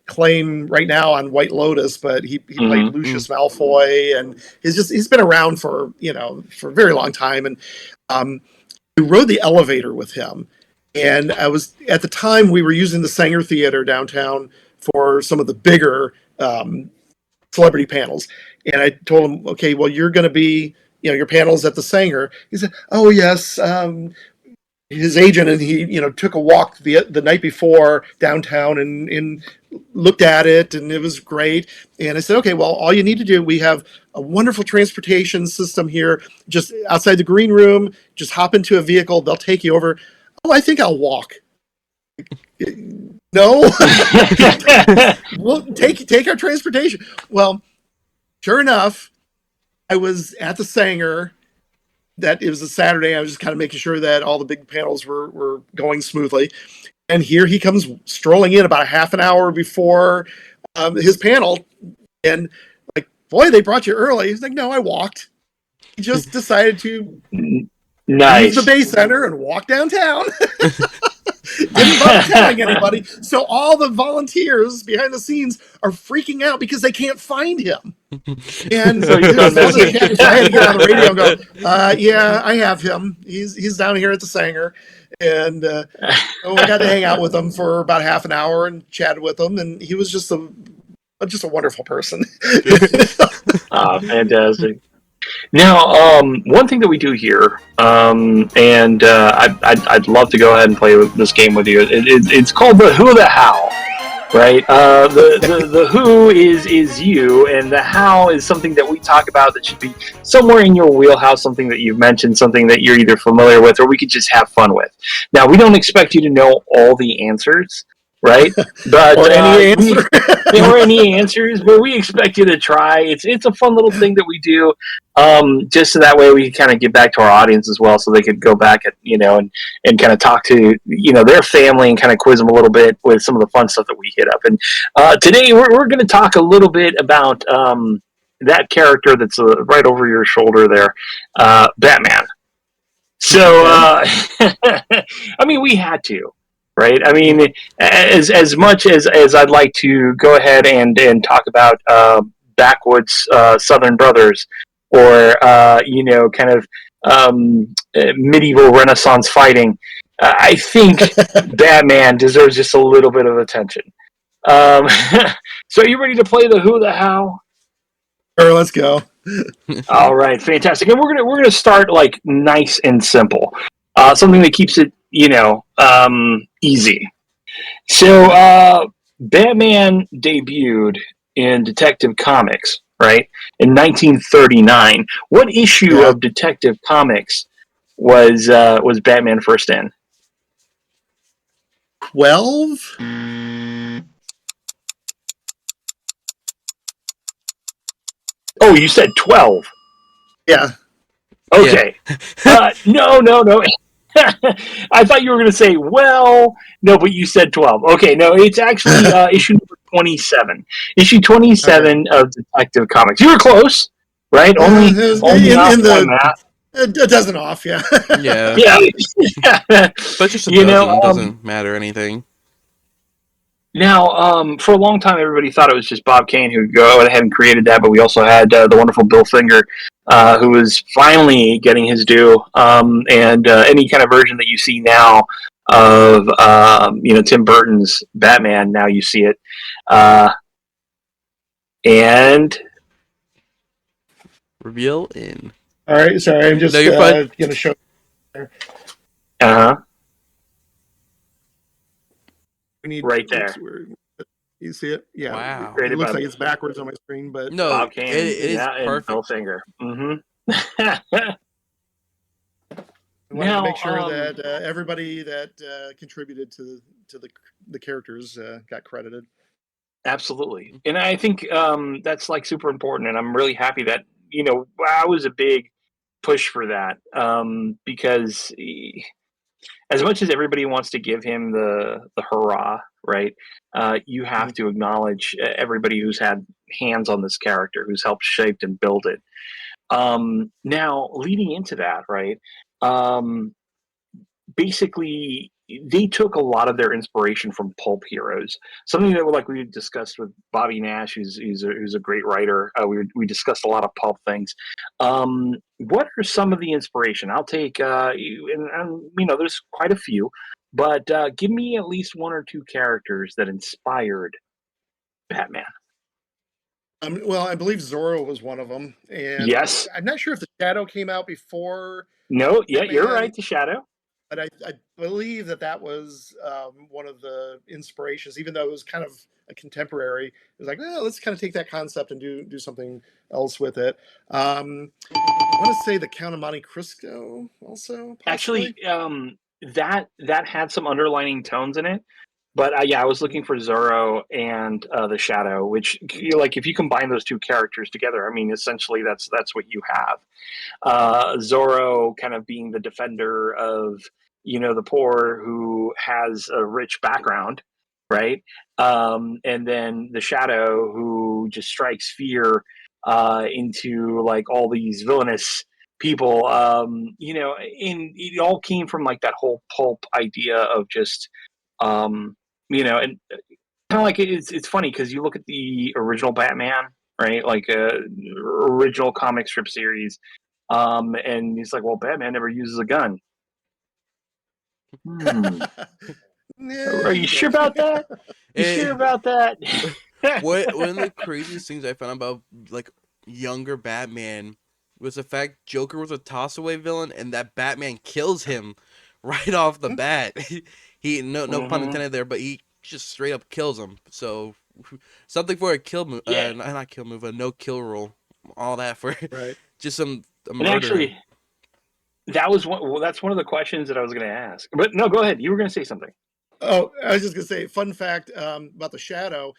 claim right now on White Lotus, but he played Lucius Malfoy, and he's been around for a very long time, and we rode the elevator with him. And I was at the time we were using the Sanger Theater downtown for some of the bigger celebrity panels, and I told him, okay, well, you're going to be your panel's at the Sanger. He said, oh yes. His agent and he took a walk the night before downtown and looked at it, and it was great. And I said, okay, well, all you need to do, we have a wonderful transportation system here just outside the green room. Just hop into a vehicle, they'll take you over. Oh, I think I'll walk. No. We'll take our transportation. Well, sure enough, I was at the Sanger. That it was a Saturday. I was just kind of making sure that all the big panels were going smoothly. And here he comes strolling in about a half an hour before his panel. And like, boy, they brought you early. He's like, no, I walked. He just decided to leave the Bay Center and walk downtown. Didn't bother telling anybody. So all the volunteers behind the scenes are freaking out because they can't find him. And so I had to get on the radio and go, yeah, I have him. He's down here at the Sanger. And I got to hang out with him for about half an hour and chatted with him. And he was just a wonderful person. Fantastic. Now, one thing that we do here, and I'd love to go ahead and play this game with you. It's called the Who the How, right? The who is you, and the how is something that we talk about that should be somewhere in your wheelhouse, something that you've mentioned, something that you're either familiar with or we could just have fun with. Now, we don't expect you to know all the answers, right? But or any answer. or any answers, but we expect you to try. It's a fun little thing that we do, just so that way we can kind of get back to our audience as well, so they could go back at and kind of talk to their family and kind of quiz them a little bit with some of the fun stuff that we hit up. And today we're going to talk a little bit about that character that's right over your shoulder there, Batman. So I mean, we had to. Right. I mean, as much as I'd like to go ahead and talk about backwoods Southern brothers or kind of medieval Renaissance fighting, I think Batman deserves just a little bit of attention. Um, so, are you ready to play the Who the How? Sure, let's go. All right, fantastic. And we're gonna start like nice and simple, something that keeps it easy. So, Batman debuted in Detective Comics, right, in 1939. What issue Yeah. of Detective Comics was Batman first in? 12? Oh, you said 12. Yeah. Yeah. Okay. No, no, no. I thought you were going to say, well, no, but you said 12. Okay, no, it's actually issue number 27. Issue Okay. 27 of Detective Comics. You were close, right? Only only off In by the math. a dozen off, yeah. Yeah. Yeah. But just a you know, dozen doesn't matter anything. now, for a long time, everybody thought it was just Bob Kane who go ahead and created that, but we also had the wonderful Bill Finger, who was finally getting his due. And any kind of version that you see now of Tim Burton's Batman, now you see it. And Reveal in. All right, sorry, I'm No, just you're fine. gonna show. uh We need. right Oops, there, where you see it? Yeah, Wow. it created looks by like it's backwards on my screen, but No, Bob Kane, it is yeah, and Bill perfect. Finger. I wanted to Now, make sure that everybody that contributed to the characters got credited. absolutely, and I think that's like super important, and I'm really happy that I was a big push for that because as much as everybody wants to give him the hurrah, right? You have Mhm. to acknowledge everybody who's had hands on this character, who's helped shape and build it. Now, leading into that, right? Um, Basically they took a lot of their inspiration from pulp heroes. Something that like we discussed with Bobby Nash, who's a great writer. We discussed a lot of pulp things. What are some of the inspiration? I'll take there's quite a few, but give me at least one or two characters that inspired Batman. Well, I believe Zorro was one of them, and Yes. I'm not sure if the Shadow came out before No. Yeah, you're Batman, right. The Shadow. but I believe that was one of the inspirations, even though it was kind of a contemporary. It was like, well, let's kind of take that concept and do something else with it. I want to say the Count of Monte Cristo, also Actually, possibly. that had some underlining tones in it. But yeah, I was looking for Zorro and the Shadow, which like if you combine those two characters together, I mean, essentially that's what you have. Zorro kind of being the defender of the poor who has a rich background, right? And then the Shadow who just strikes fear into like all these villainous people. And it all came from like that whole pulp idea of just and kind of like it's funny because you look at the original Batman, right? Like original comic strip series, and he's like, well, Batman never uses a gun. Hmm. Yeah, Are he you sure does. about that? You sure Eh, about that? one of the craziest things I found about like younger Batman was the fact Joker was a toss away villain and that Batman kills him right off the bat. He no pun hmm intended there, but he just straight up kills him. So something for a kill move, Yeah, not kill move, a no kill rule, all that for Right. just a and murder. actually, that was one. Well, that's one of the questions that I was going to ask. But no, go ahead. You were going to say something. Oh, I was just gonna say, fun fact about the Shadow.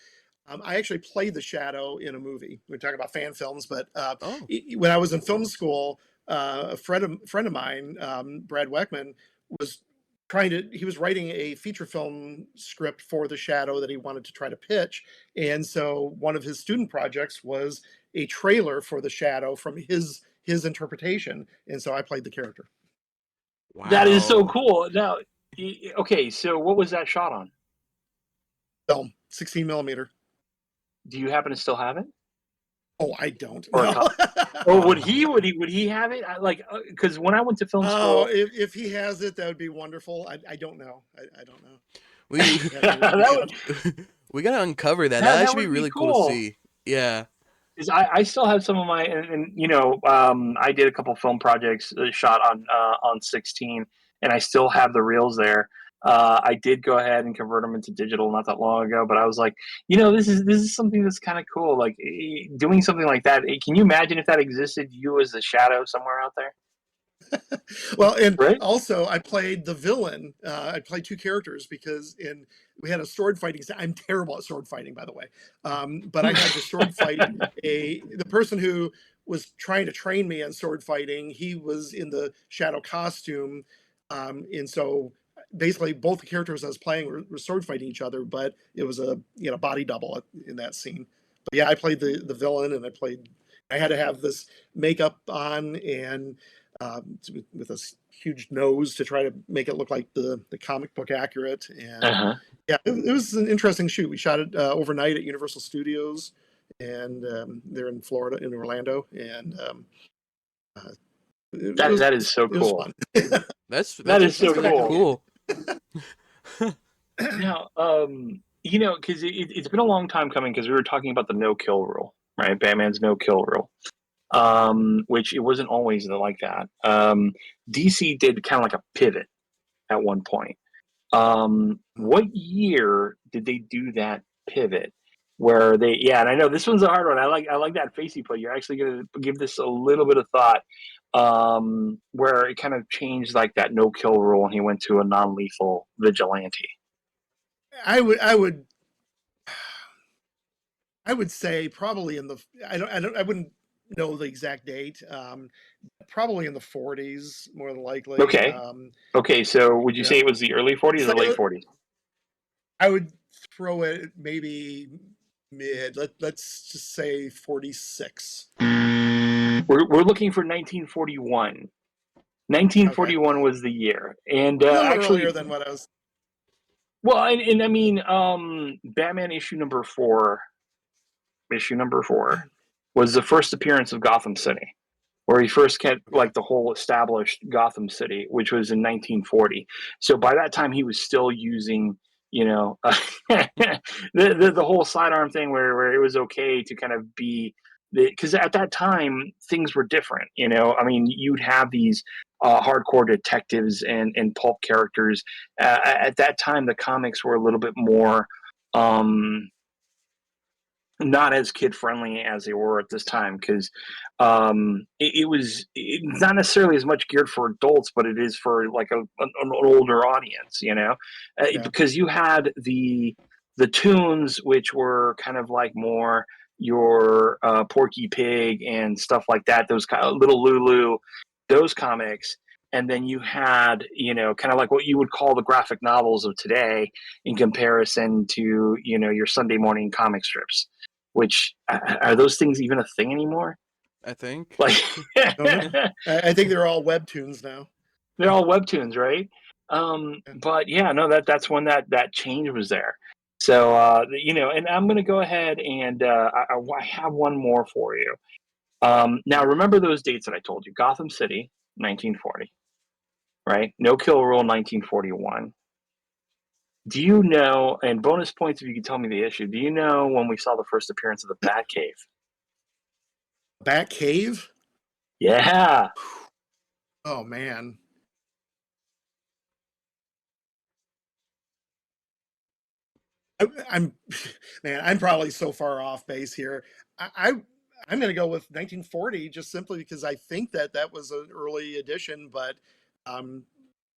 I actually played the Shadow in a movie. We're talking about fan films, but Oh, when I was in film school, a friend of mine, Brad Weckman, was he was writing a feature film script for the Shadow that he wanted to try to pitch, and so one of his student projects was a trailer for the Shadow from his interpretation, and so I played the character. That is so wow. cool. Now, okay, so what was that shot on? Film, 16 millimeter. Do you happen to still have it? Oh, I don't. Or No. oh, would he have it? Because when I went to film Oh, school, if he has it, that would be wonderful. I don't know. I don't know. We I have to that look would it up. we gotta uncover that. That'd that actually be would be really cool to cool. see. Yeah. Is I still have some of my and I did a couple film projects shot on 16, and I still have the reels there. I did go ahead and convert them into digital not that long ago, but I was like, this is something that's kind of cool, like doing something like that. Can you imagine if that existed? You as the shadow somewhere out there, Well, and right? also I played the villain. I played two characters because we had a sword fighting. I'm terrible at sword fighting, by the way. But I had to sword fight the person who was trying to train me on sword fighting. He was in the shadow costume, and so basically both the characters I was playing were sword fighting each other. But it was a body double in that scene. But yeah, I played the villain, and I had to have this makeup on and with a huge nose to try to make it look like the comic book accurate. And Uh-huh. yeah, it was an interesting shoot. We shot it overnight at Universal Studios, and they're in Florida, in Orlando, and uh, That is so it was cool. fun. That's That is so that's really cool. cool. Now, because it's been a long time coming because we were talking about the no kill rule, right? Batman's no kill rule, which it wasn't always like that. DC did kind of like a pivot at one point. What year did they do that pivot? Where they, yeah, and I know this one's a hard one. I like that face you put. You're actually going to give this a little bit of thought. Where it kind of changed like that no kill rule, and he went to a non-lethal vigilante. I would say probably in the I wouldn't know the exact date. Probably in the 40s, more than likely. Okay. Okay, so would you Yeah, say it was the early 40s so or late 40s? I would throw it maybe mid. Let's just say 46. We're looking for 1941. Okay, 1941 was the year, and a little actually, earlier than what I was. well, and I mean, Batman issue number four was the first appearance of Gotham City, where he first kept Okay, like the whole established Gotham City, which was in 1940. So by that time, he was still using, the whole sidearm thing, where it was okay to kind of be, because at that time things were different. I mean, you'd have these hardcore detectives and pulp characters. At that time, the comics were a little bit more. Not as kid friendly as they were at this time, because it was not necessarily as much geared for adults, but it is for like an older audience, yeah, because you had the tunes, which were kind of like more your Porky Pig and stuff like that, those kind of Little Lulu, those comics. And then you had, kind of like what you would call the graphic novels of today in comparison to, your Sunday morning comic strips, which are those things even a thing anymore? I think. Like, don't know. I think they're all webtoons now. they're all webtoons, right? Yeah. But yeah, no, that's when that change was there. So and I'm going to go ahead and I have one more for you. Now, remember those dates that I told you: Gotham City, 1940, right? No Kill Rule, 1941. Do you know? And bonus points if you can tell me the issue. Do you know when we saw the first appearance of the Batcave? Batcave. Yeah. Oh man. I'm man, I'm probably so far off base here. I'm going to go with 1940 just simply because I think that was an early edition, but um,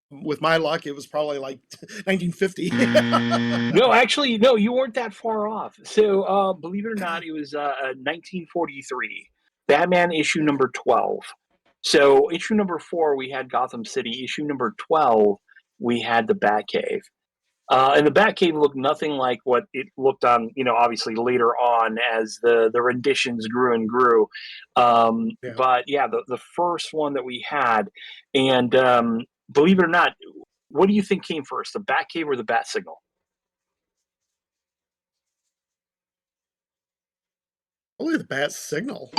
with my luck, it was probably like 1950. No, actually, no, you weren't that far off. So, believe it or not, it was 1943. Batman issue Okay. number 12. So, issue number 4, we had Gotham City. Issue number 12, we had the Batcave. And the Batcave looked nothing like what it looked on, obviously later on as the renditions grew and grew. Yeah. But yeah, the first one that we had, and believe it or not, what do you think came first, the Batcave or the Bat Signal? Probably the Bat Signal.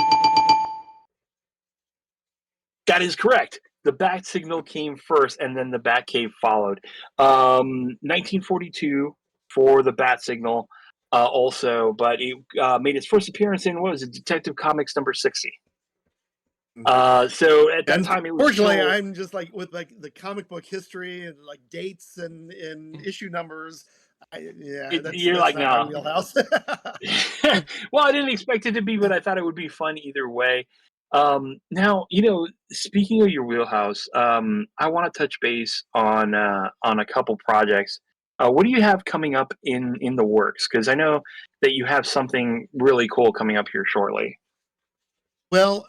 That is correct. The Bat Signal came first, and then the Bat Cave followed. 1942 for the Bat Signal, also, but it made its first appearance in, what was it, Detective Comics number 60. So at that time, it was Unfortunately, still, I'm just like with like the comic book history and like dates and issue numbers. you're that's like, not my no. wheelhouse. Well, I didn't expect it to be, but I thought it would be fun either way. Now, speaking of your wheelhouse, I want to touch base on a couple projects. What do you have coming up in the works? Because I know that you have something really cool coming up here shortly. Well,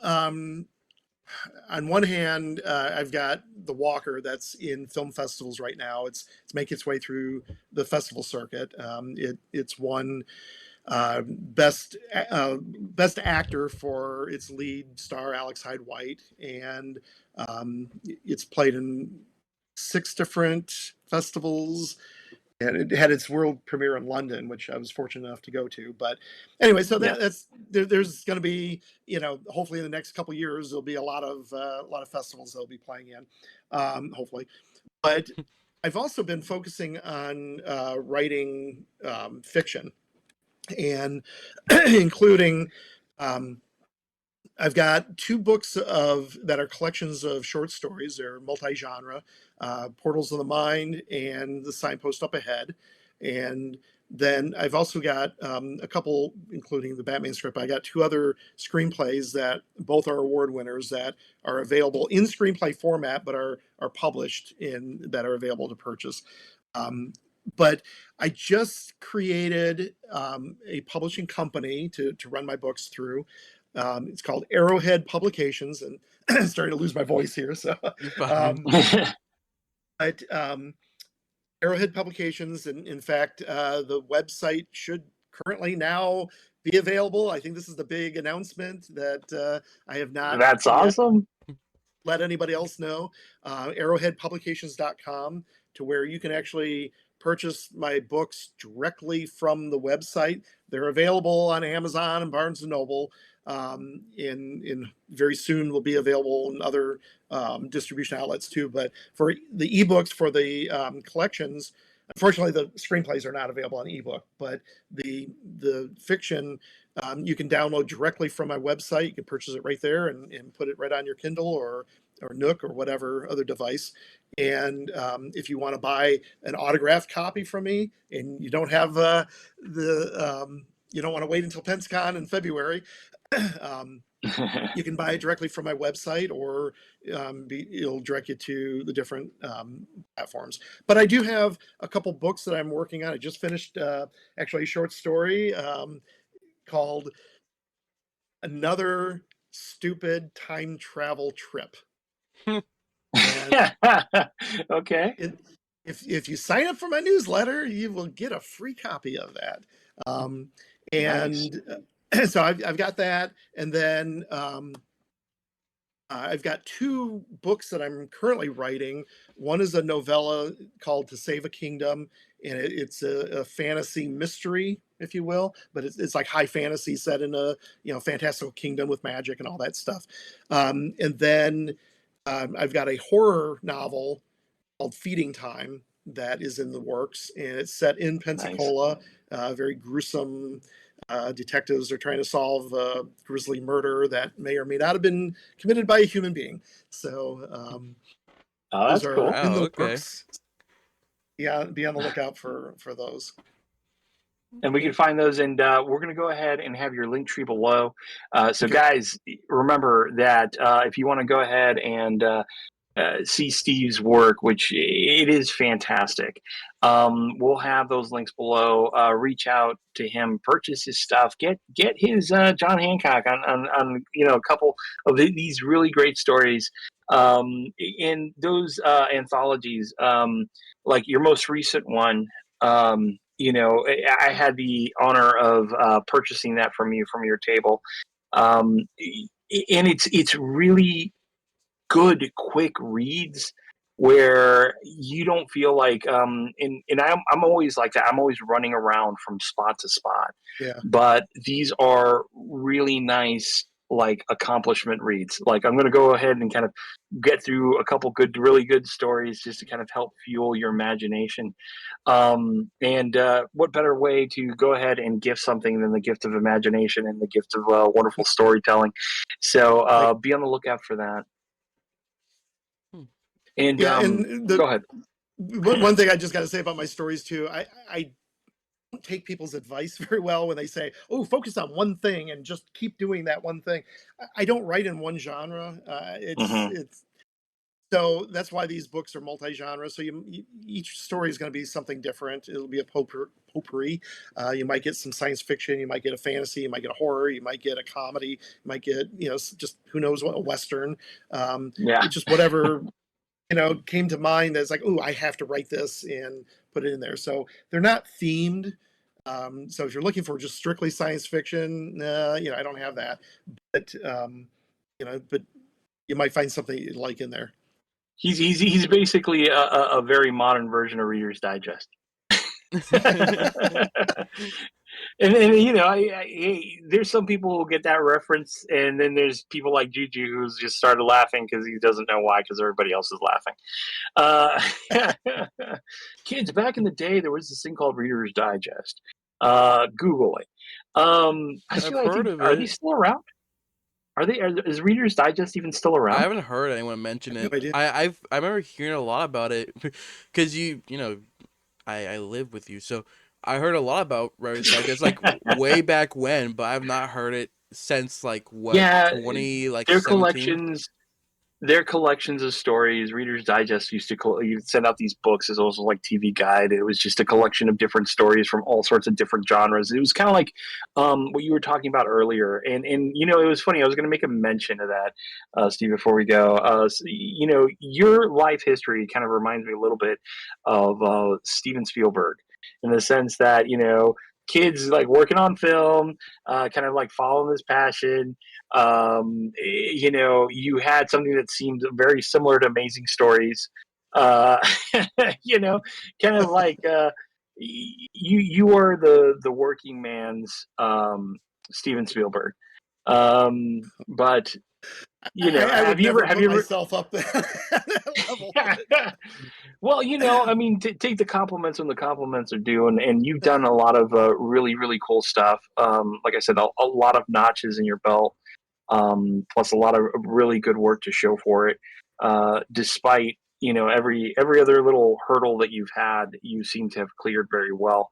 on one hand, I've got The Walker that's in film festivals right now. It's making its way through the festival circuit. It's won best actor for its lead star Alex Hyde White, and it's played in 6 different festivals. And it had its world premiere in London, which I was fortunate enough to go to. But anyway, so Yeah. there's going to be, hopefully in the next couple of years there'll be a lot of festivals they'll be playing in, hopefully. But I've also been focusing on writing fiction, and including I've got 2 books that are collections of short stories. They're multi-genre, Portals of the Mind and The Signpost Up Ahead. And then I've also got a couple, including the Batman script. I got 2 other screenplays that both are award winners that are available in screenplay format, but are published that are available to purchase. But I just created a publishing company to run my books through. It's called Arrowhead Publications, and I'm starting to lose my voice here. So, You're fine. but Arrowhead Publications, and in fact, the website should currently now be available. I think this is the big announcement that I have not That's yet awesome. let anybody else know. Arrowheadpublications.com, to where you can actually purchase my books directly from the website. They're available on Amazon and Barnes and Noble. In very soon will be available in other distribution outlets too. But for the ebooks, for the collections, unfortunately the screenplays are not available on ebook. But the fiction you can download directly from my website. You can purchase it right there and put it right on your Kindle or Nook or whatever other device. And if you want to buy an autographed copy from me, and you don't have you don't want to wait until Pensacon in February, you can buy it directly from my website, or it'll direct you to the different platforms. But I do have a couple books that I'm working on. I just finished actually a short story called Another Stupid Time Travel Trip. And Okay. if you sign up for my newsletter, you will get a free copy of that. And so I've got that, and then I've got 2 books that I'm currently writing. One is a novella called To Save a Kingdom, and it's a fantasy mystery, if you will, but it's like high fantasy set in a fantastical kingdom with magic and all that stuff. And then I've got a horror novel called Feeding Time that is in the works, and it's set in Pensacola. Very gruesome. Detectives are trying to solve a grisly murder that may or may not have been committed by a human being. So Oh, those that's are cool. in the okay. works. Yeah, be on the lookout for those. And we can find those, and we're going to go ahead and have your link tree below. So, Okay. guys, remember that if you want to go ahead and see Steve's work, which it is fantastic, we'll have those links below. Reach out to him, purchase his stuff, get his John Hancock on a couple of these really great stories. In those anthologies, like your most recent one. I had the honor of purchasing that from you from your table, and it's really good, quick reads. where you don't feel like and I'm always like that. I'm always running around from spot to spot. Yeah. But these are really nice, like, accomplishment reads. Like, I'm going to go ahead and kind of get through a couple really good stories just to kind of help fuel your imagination. And what better way to go ahead and gift something than the gift of imagination and the gift of wonderful storytelling? So be on the lookout for that. And Yeah, and go ahead. one thing I just got to say about my stories too, I don't take people's advice very well when they say, "Oh, focus on one thing and just keep doing that one thing." I don't write in one genre. Mm-hmm. It's so that's why these books are multi-genre. So each story is going to be something different. It'll be a potpourri. You might get some science fiction, you might get a fantasy, you might get a horror, you might get a comedy, you might get just who knows what, a western. Yeah. It's just whatever came to mind as like, oh, I have to write this and put it in there. So they're not themed. So if you're looking for just strictly science fiction, I don't have that. But but you might find something you like in there. He's basically a very modern version of Reader's Digest. And there's some people who get that reference, and then there's people like Juju who's just started laughing because he doesn't know why, because everybody else is laughing. Kids, back in the day, there was this thing called Reader's Digest. Google it. Actually, I heard think, of are they it. still around? Is Reader's Digest even still I around? haven't heard anyone mention I have it. no idea. I remember hearing a lot about it because I live with you, so I heard a lot about Reddit's Digest like way back when, but I've not heard it since like what Yeah, 20 like their 17. collections their collections of stories. Reader's Digest used to you'd send out these books as also like TV Guide. It was just a collection of different stories from all sorts of different genres. It was kind of like what you were talking about earlier, and it was funny. I was going to make a mention of that, Steve, before we go. Your life history kind of reminds me a little bit of Steven Spielberg, in the sense that kids like working on film, kind of like following this passion. You had something that seemed very similar to Amazing Stories. Uh, kind of like you are the working man's Steven Spielberg. But I would have you ever never have put you ever myself up that level. well, I mean, take the compliments when the compliments are due, and you've done a lot of really, really cool stuff. Like I said, a lot of notches in your belt, plus a lot of really good work to show for it. Despite every other little hurdle that you've had, you seem to have cleared very well.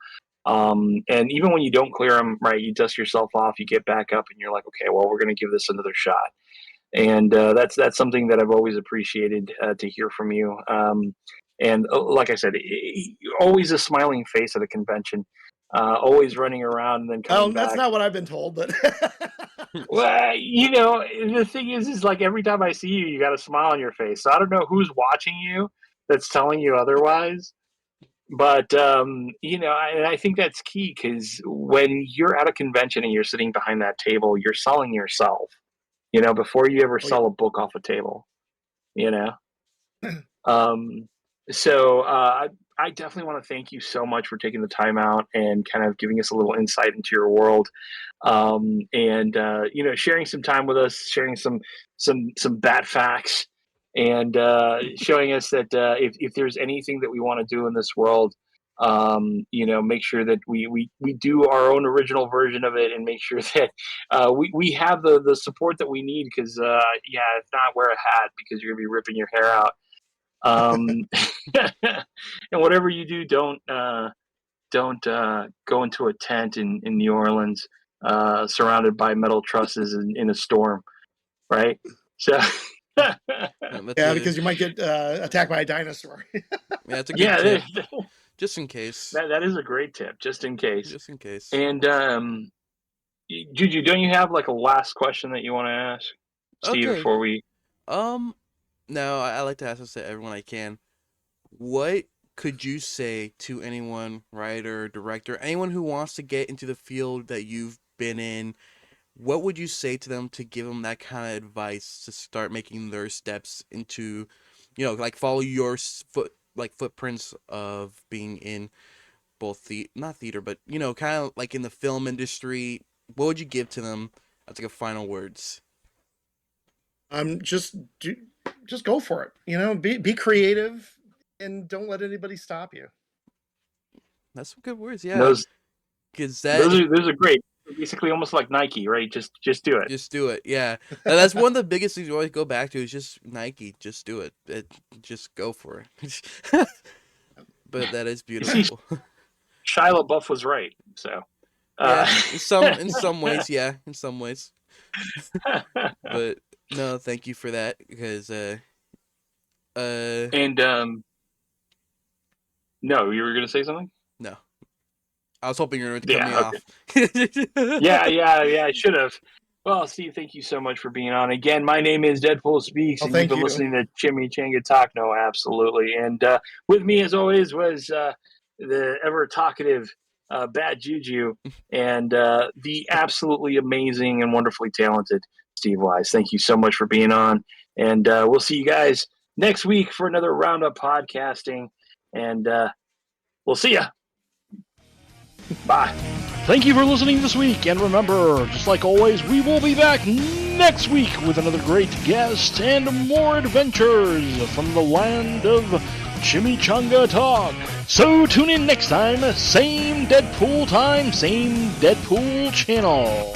And even when you don't clear them, right, you dust yourself off, you get back up, and you're like, okay, well, we're going to give this another shot. And that's something that I've always appreciated to hear from you. And like I said, always a smiling face at a convention, always running around and then coming That's back. not what I've been told, but Well, the thing is like every time I see you, you got a smile on your face. So I don't know who's watching you that's telling you otherwise. But and I think that's key, because when you're at a convention and you're sitting behind that table, you're selling yourself. Before you ever oh yeah. sell a book off a table. You know. Um, so I definitely want to thank you so much for taking the time out and kind of giving us a little insight into your world, and sharing some time with us, sharing some bat facts, and showing us that if there's anything that we want to do in this world, make sure that we do our own original version of it, and make sure that we have the support that we need, because if not, wear a hat, because you're gonna be ripping your hair out. um, and whatever you do, don't go into a tent in New Orleans, surrounded by metal trusses in a storm, right? So, That's Yeah, a because you might get attacked by a dinosaur. that's a good yeah, tip, just in case. that is a great tip, just in case. Just in case. And Juju, don't you have like a last question that you want to ask Steve Okay. before we? Um. Now I like to ask this to everyone I can. What could you say to anyone, writer, director, anyone who wants to get into the field that you've been in? What would you say to them to give them that kind of advice to start making their steps into like follow your footprints of being in both not theater, but kind of like in the film industry, what would you give to them as like a final words? Just go for it. Be creative, and don't let anybody stop you. That's some good words, yeah. Those Because those are great. Basically, almost like Nike, right? Just do it. just do it, yeah. And that's one of the biggest things you always go back to is just Nike. Just do it. Just go for it. But that is beautiful. Shia LaBeouf was right. So yeah, in some ways, yeah, in some ways. But no, thank you for that because and no, you were gonna say something? No, I was hoping you were going to cut me off. yeah, I should have. Well, Steve, thank you so much for being on. Again, my name is Deadpool Speaks, and you've been listening to Chimichanga Talk. No, absolutely. And with me, as always, was the ever talkative Bad Juju and the absolutely amazing and wonderfully talented Steve Wise. Thank you so much for being on. And we'll see you guys next week for another Roundup podcasting. And we'll see ya. Bye. Thank you for listening this week, and remember, just like always, we will be back next week with another great guest and more adventures from the land of Chimichanga Talk. So tune in next time, same Deadpool time, same Deadpool channel.